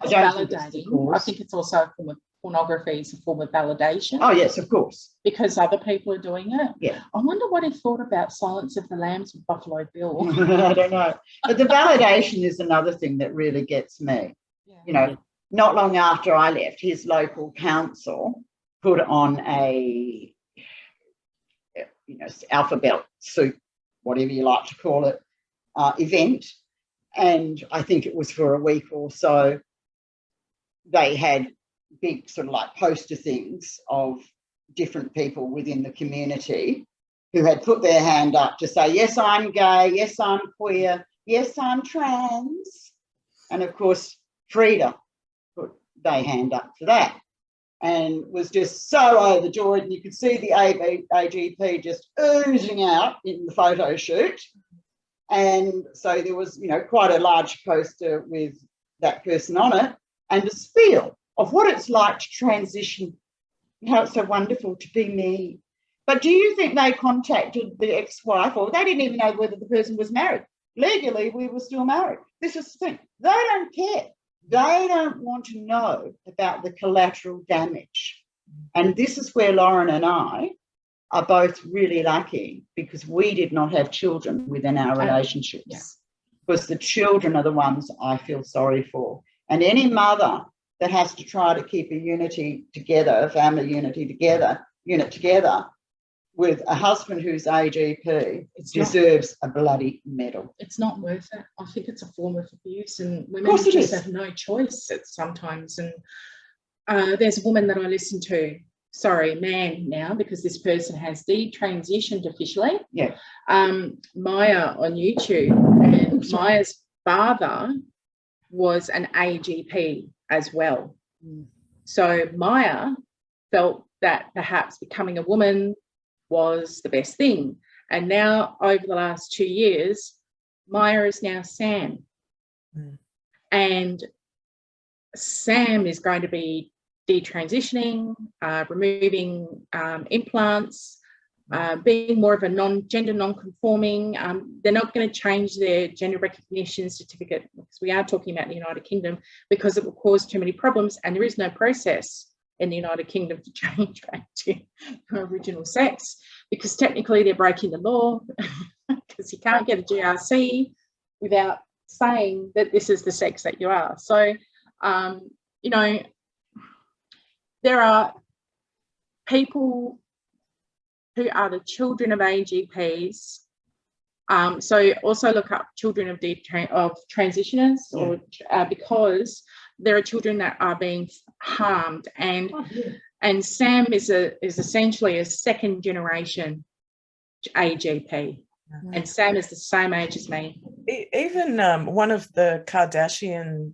Speaker 4: It's
Speaker 5: I don't think it's the
Speaker 4: validating.
Speaker 5: cause.
Speaker 4: I think it's also a form of pornography is a form of validation.
Speaker 5: Oh, yes, of course.
Speaker 4: Because other people are doing it.
Speaker 5: Yeah.
Speaker 4: I wonder what he thought about Silence of the Lambs with Buffalo Bill.
Speaker 5: I don't know. But the validation is another thing that really gets me.
Speaker 4: Yeah.
Speaker 5: You know, not long after I left, his local council put on a, alphabet soup, whatever you like to call it, event. And I think it was for a week or so. They had big sort of like poster things of different people within the community who had put their hand up to say, yes, I'm gay, yes, I'm queer, yes, I'm trans. And of course, Frida put their hand up for that and was just so overjoyed. And you could see the AGP just oozing out in the photo shoot. And so there was, quite a large poster with that person on it and a spiel of what it's like to transition, how it's so wonderful to be me. But do you think they contacted the ex-wife, or they didn't even know whether the person was married? Legally, we were still married. This is the thing. They don't care. They don't want to know about the collateral damage. And this is where Lauren and I are both really lucky, because we did not have children within our relationships.
Speaker 4: Yeah.
Speaker 5: Because the children are the ones I feel sorry for. And any mother that has to try to keep a unity together, a family unit together, with a husband who's AGP, deserves a bloody medal.
Speaker 4: It's not worth it. I think it's a form of abuse, and women just have no choice sometimes. And there's a woman that I listen to, man now, because this person has detransitioned officially.
Speaker 5: Yeah.
Speaker 4: Maya on YouTube, and Maya's father was an AGP as well. So Maya felt that perhaps becoming a woman was the best thing. And now over the last 2 years, Maya is now Sam. And Sam is going to be detransitioning, removing implants, being more of a gender non-conforming. They're not going to change their gender recognition certificate, because we are talking about the United Kingdom, because it will cause too many problems, and there is no process in the United Kingdom to change back to your original sex, because technically they're breaking the law, because you can't get a GRC without saying that this is the sex that you are. So, there are people who are the children of AGPs. So also look up children of transitioners, or because there are children that are being harmed, and Sam is essentially a second generation AGP, and Sam is the same age as me.
Speaker 1: Even one of the Kardashian,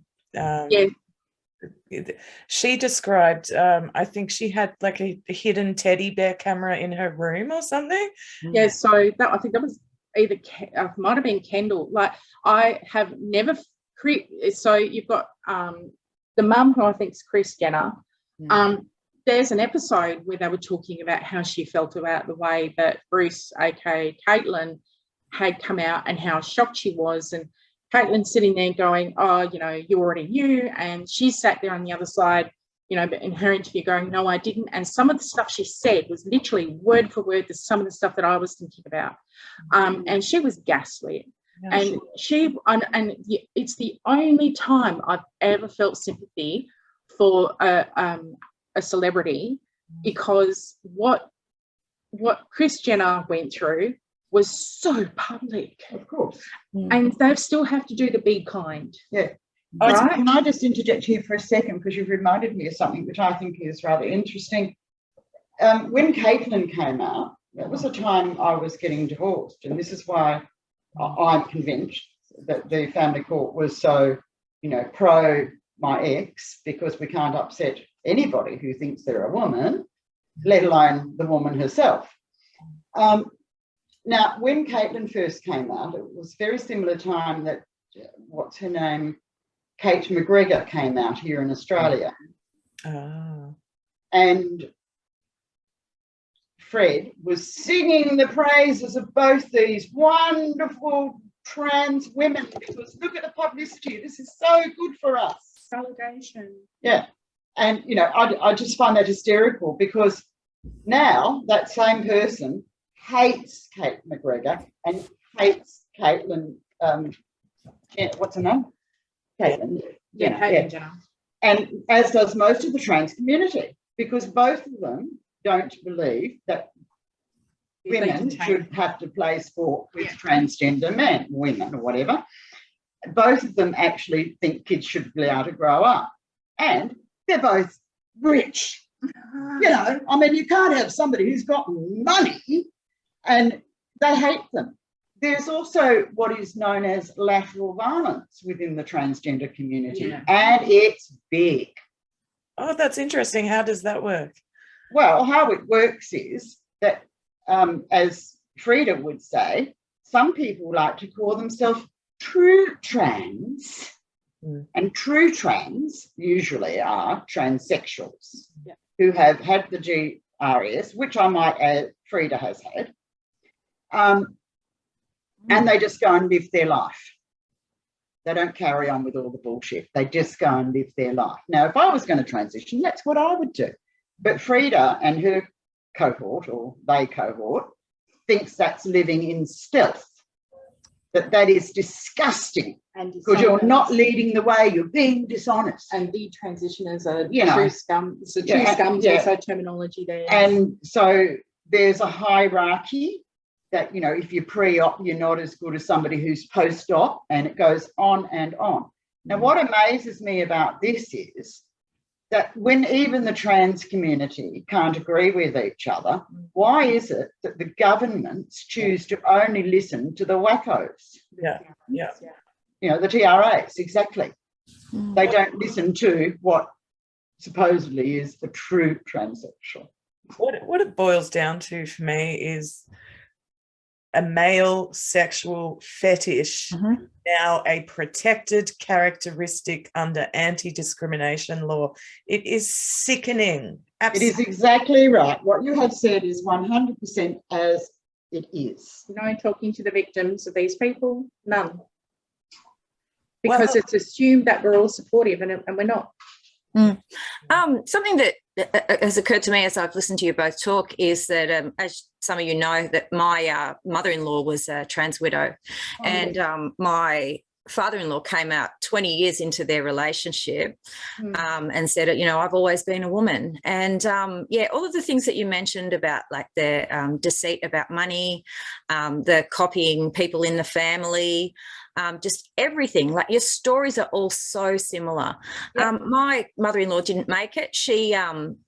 Speaker 1: she described, I think she had like a hidden teddy bear camera in her room or something.
Speaker 4: Yeah, so I think that was either might have been Kendall. Like, I have never. So you've got the mum, who I think is Kris Jenner. There's an episode where they were talking about how she felt about the way that Bruce, aka Caitlin, had come out, and how shocked she was. And Caitlin's sitting there going, oh, you already knew. And she sat there on the other side, but in her interview going, no, I didn't. And some of the stuff she said was literally word for word some of the stuff that I was thinking about. And she was gaslit. And it's the only time I've ever felt sympathy for a celebrity, because what Kris Jenner went through was so public.
Speaker 5: Of course.
Speaker 4: And they still have to do the be kind.
Speaker 5: Yeah.
Speaker 4: Right?
Speaker 5: Can I just interject here for a second, because you've reminded me of something which I think is rather interesting. When Caitlin came out, that was a time I was getting divorced, and this is why I'm convinced that the family court was so, pro my ex, because we can't upset anybody who thinks they're a woman, let alone the woman herself. Now, when Caitlin first came out, it was very similar time that, what's her name, Kate McGregor came out here in Australia.
Speaker 1: Oh.
Speaker 5: And Fred was singing the praises of both these wonderful trans women, because look at the publicity. This is so good for us.
Speaker 4: Validation.
Speaker 5: Yeah. And, you know, I just find that hysterical, because now that same person hates Kate McGregor and hates Caitlin, what's her name? Caitlin.
Speaker 4: Yeah, Caitlin Jenner.
Speaker 5: And as does most of the trans community, because both of them don't believe that women should have to play sport with transgender men, women, or whatever. Both of them actually think kids should be able to grow up. And they're both rich. You know, I mean, you can't have somebody who's got money and they hate them. There's also what is known as lateral violence within the transgender community, and it's big.
Speaker 1: Oh, that's interesting. How does that work?
Speaker 5: Well, how it works is that, as Frida would say, some people like to call themselves true trans, and true trans usually are transsexuals who have had the GRS, which I might add Frida has had, and they just go and live their life. They don't carry on with all the bullshit. They just go and live their life. Now, if I was going to transition, that's what I would do. But Frida and her cohort, or they cohort, thinks that's living in stealth, that is disgusting, because you're not leading the way, you're being dishonest.
Speaker 4: And the transitioners are
Speaker 5: true
Speaker 4: scum. So true scum's also terminology there.
Speaker 5: And so there's a hierarchy that, you know, if you're pre-op, you're not as good as somebody who's post-op, and it goes on and on. Now, what amazes me about this is that when even the trans community can't agree with each other, why is it that the governments choose to only listen to the wackos?
Speaker 1: Yeah.
Speaker 5: You know, the TRAs, exactly. They don't listen to what supposedly is the true transsexual.
Speaker 1: What it boils down to for me is a male sexual fetish, now a protected characteristic under anti-discrimination law. It is sickening. Absolutely.
Speaker 5: It is exactly right. What you have said is 100% as it is.
Speaker 4: No talking to the victims of these people, none. Because it's assumed that we're all supportive, and we're not.
Speaker 2: Something that has occurred to me as I've listened to you both talk is that, as some of you know, that my mother-in-law was a trans widow, and my father-in-law came out 20 years into their relationship and said, you know, I've always been a woman. And all of the things that you mentioned about, like the deceit about money, the copying people in the family, just everything, like your stories are all so similar. My mother-in-law didn't make it. She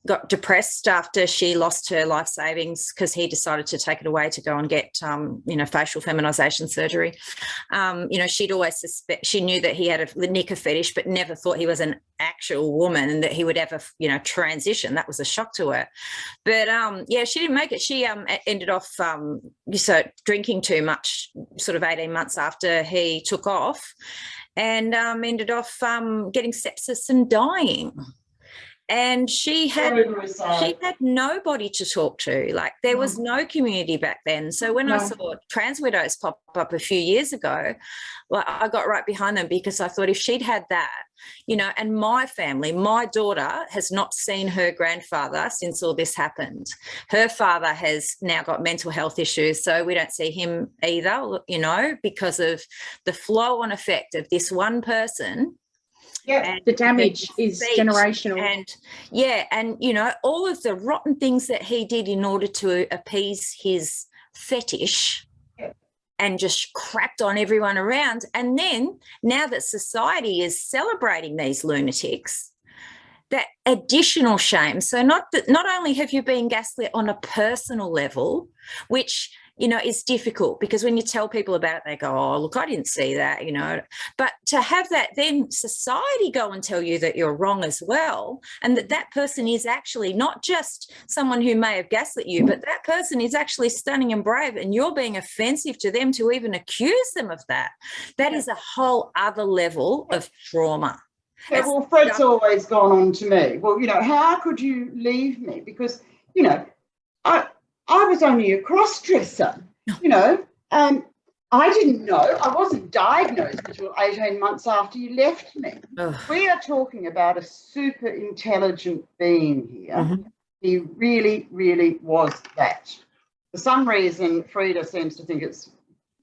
Speaker 2: got depressed after she lost her life savings because he decided to take it away to go and get facial feminization surgery. She'd always she knew that he had a knicker fetish, but never thought he was an actual woman and that he would ever transition. That was a shock to her. But she didn't make it. She ended off drinking too much sort of 18 months after he took off, and ended off getting sepsis and dying. And she had nobody to talk to. Like, there was no community back then. So when I saw trans widows pop up a few years ago, well, I got right behind them, because I thought if she'd had that, and my family, my daughter has not seen her grandfather since all this happened. Her father has now got mental health issues, so we don't see him either, because of the flow-on effect of this one person.
Speaker 4: Yeah, the damage is generational.
Speaker 2: And all of the rotten things that he did in order to appease his fetish and just crapped on everyone around. And then now that society is celebrating these lunatics, that additional shame. So not only have you been gaslit on a personal level, which is difficult, because when you tell people about it, they go, oh, look, I didn't see that, But to have that, then society go and tell you that you're wrong as well, and that person is actually not just someone who may have gaslit you, but that person is actually stunning and brave, and you're being offensive to them to even accuse them of that. That is a whole other level of trauma.
Speaker 5: Yeah, well, Fred's always gone on to me, well, how could you leave me? Because, I was only a cross-dresser, I didn't know. I wasn't diagnosed until 18 months after you left me.
Speaker 2: Ugh.
Speaker 5: We are talking about a super intelligent being here.
Speaker 2: Mhm.
Speaker 5: He really, really was that. For some reason, Frida seems to think it's,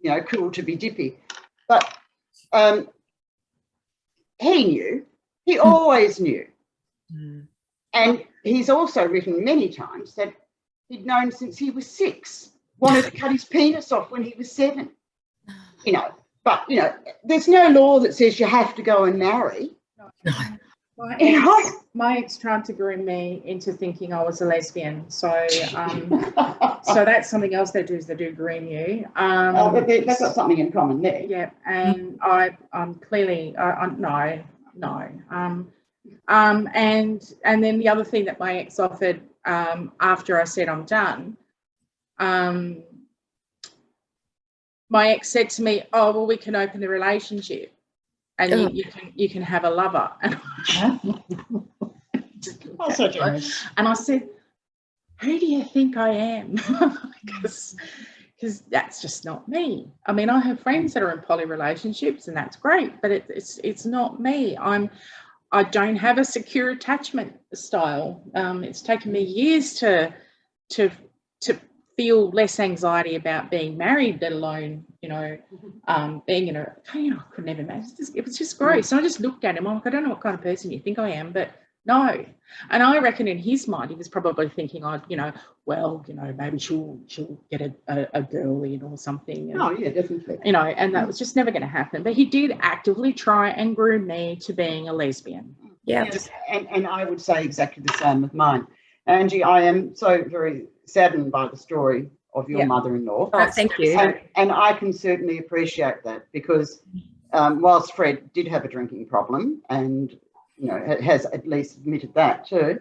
Speaker 5: you know, cool to be dippy. But he knew. He always knew.
Speaker 1: Mm.
Speaker 5: And he's also written many times that he'd known since he was 6, wanted to cut his penis off when he was 7. You know, but, you know, there's no law that says you have to go and marry.
Speaker 2: No.
Speaker 4: My ex tried to groom me into thinking I was a lesbian. So so that's something else they do, is they do groom you.
Speaker 5: But they've got something in common there.
Speaker 4: Yeah, and I'm clearly no. And then the other thing that my ex offered after I said I'm done, my ex said to me, "Oh, well, we can open the relationship, and you can have a lover." And
Speaker 5: Oh, so generous.
Speaker 4: and I said, "Who do you think I am?" Because that's just not me. I mean, I have friends that are in poly relationships, and that's great, but it's not me. I don't have a secure attachment style. It's taken me years to feel less anxiety about being married, let alone, you know, being in a, you know, I could never imagine. It was just gross. And I just looked at him. I'm like, I don't know what kind of person you think I am, but no. And I reckon in his mind, he was probably thinking, you know, well, you know, maybe she'll get a girl in or something. And,
Speaker 5: Oh, yeah, definitely.
Speaker 4: you know, and that was just never going to happen. But he did actively try and groom me to being a lesbian.
Speaker 2: Yeah.
Speaker 5: Yes, and I would say exactly the same with mine. Angie, I am so very saddened by the story of your mother-in-law.
Speaker 2: Oh, thank you.
Speaker 5: And I can certainly appreciate that, because whilst Fred did have a drinking problem, and, you know, has at least admitted that too,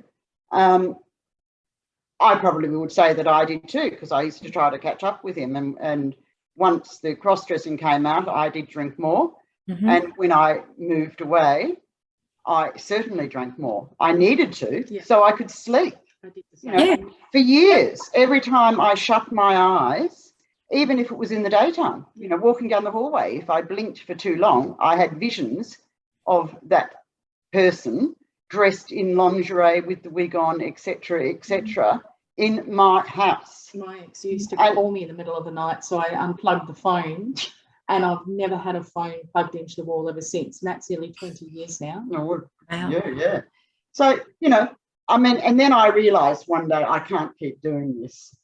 Speaker 5: I probably would say that I did too, because I used to try to catch up with him. And once the cross-dressing came out, I did drink more.
Speaker 2: Mm-hmm.
Speaker 5: And when I moved away, I certainly drank more. I needed to, so I could sleep.
Speaker 4: I did the
Speaker 5: You
Speaker 4: same.
Speaker 5: know, for years, every time I shut my eyes, even if it was in the daytime, you know, walking down the hallway, if I blinked for too long, I had visions of that person dressed in lingerie with the wig on, etc., in my house.
Speaker 4: My ex used to call me in the middle of the night, so I unplugged the phone, and I've never had a phone plugged into the wall ever since. And that's nearly 20 years now.
Speaker 5: Oh,
Speaker 2: Wow.
Speaker 5: yeah. So, you know, I mean, and then I realised one day I can't keep doing this.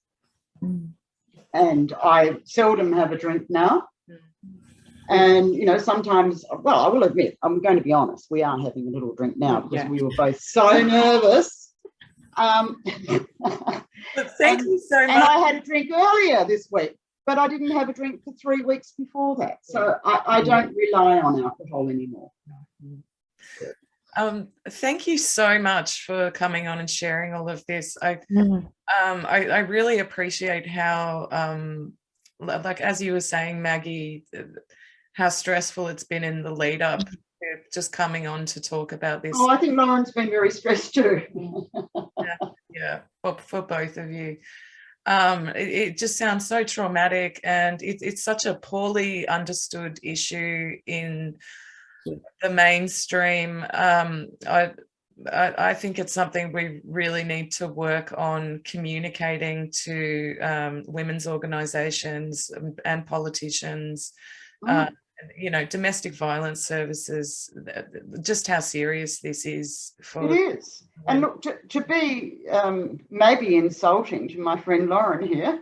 Speaker 5: And I seldom have a drink now. And, you know, sometimes, well, I will admit, I'm going to be honest, we are having a little drink now because we were both so nervous.
Speaker 1: But thank you so much.
Speaker 5: And I had a drink earlier this week, but I didn't have a drink for 3 weeks before that. So I don't rely on alcohol anymore.
Speaker 1: Thank you so much for coming on and sharing all of this. I really appreciate how, like as you were saying, Maggie, how stressful it's been in the lead up to just coming on to talk about this.
Speaker 5: Oh, I think Lauren's been very stressed too.
Speaker 1: Yeah, for both of you. It just sounds so traumatic, and it's such a poorly understood issue in the mainstream. I think it's something we really need to work on communicating to women's organisations and politicians, you know, domestic violence services, just how serious this is.
Speaker 5: It is. And look, to be maybe insulting to my friend Lauren here,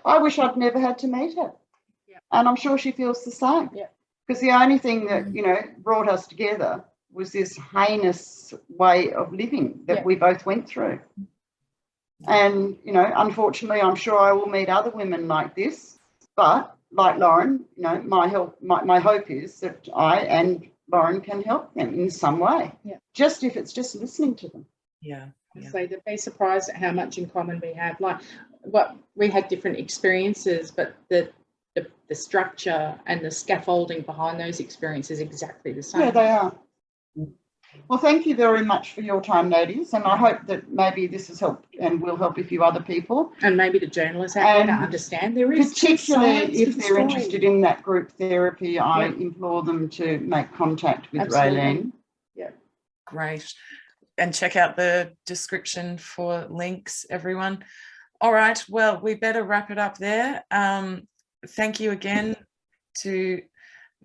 Speaker 5: I wish I'd never had to meet her.
Speaker 4: Yeah.
Speaker 5: And I'm sure she feels the same.
Speaker 4: Yeah.
Speaker 5: Because the only thing that, you know, brought us together was this heinous way of living that we both went through. And, you know, unfortunately, I'm sure I will meet other women like this. But like Lauren, you know, my hope is that I and Lauren can help them in some way.
Speaker 4: Yeah.
Speaker 5: Just if it's just listening to them.
Speaker 1: Yeah.
Speaker 4: So they'd be surprised at how much in common we have. Like, what we had different experiences, but the structure and the scaffolding behind those experiences exactly the same.
Speaker 5: Yeah, they are. Well, thank you very much for your time, ladies, and I hope that maybe this has helped and will help a few other people.
Speaker 4: And maybe the journalists out there to
Speaker 5: And
Speaker 4: understand there is
Speaker 5: particularly
Speaker 4: science
Speaker 5: if
Speaker 4: to the
Speaker 5: they're
Speaker 4: story.
Speaker 5: interested in that group therapy, I
Speaker 4: Yeah.
Speaker 5: implore them to make contact with
Speaker 4: Absolutely.
Speaker 5: Raelene.
Speaker 1: Great. And check out the description for links, everyone. All right, well, we better wrap it up there. Thank you again to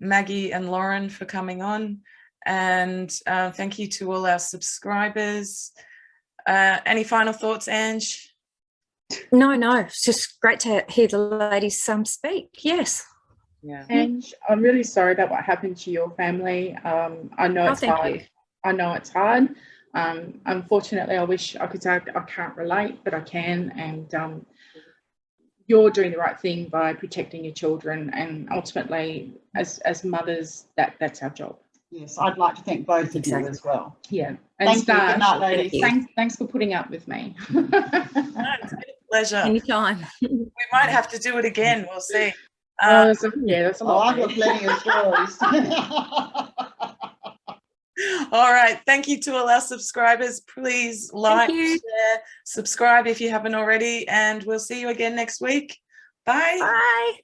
Speaker 1: Maggie and Lauren for coming on, and thank you to all our subscribers. Any final thoughts, Ange?
Speaker 2: No, it's just great to hear the ladies speak. Yes.
Speaker 1: Yeah.
Speaker 4: And I'm really sorry about what happened to your family. I know it's hard.
Speaker 2: You.
Speaker 4: I know it's hard. Unfortunately, I wish I could say I can't relate, but I can. And you're doing the right thing by protecting your children. And ultimately, as mothers, that's our job.
Speaker 5: Yes, I'd like to thank both of you as well.
Speaker 4: Yeah. And
Speaker 5: Thank you. Good night, ladies.
Speaker 4: Thanks for putting up with me.
Speaker 1: No, it's been a pleasure.
Speaker 2: Anytime.
Speaker 1: We might have to do it again. We'll see.
Speaker 4: That's a
Speaker 5: Oh,
Speaker 4: lot.
Speaker 5: I've got plenty of stories.
Speaker 1: All right. Thank you to all our subscribers. Please like, share, subscribe if you haven't already, and we'll see you again next week. Bye.
Speaker 2: Bye.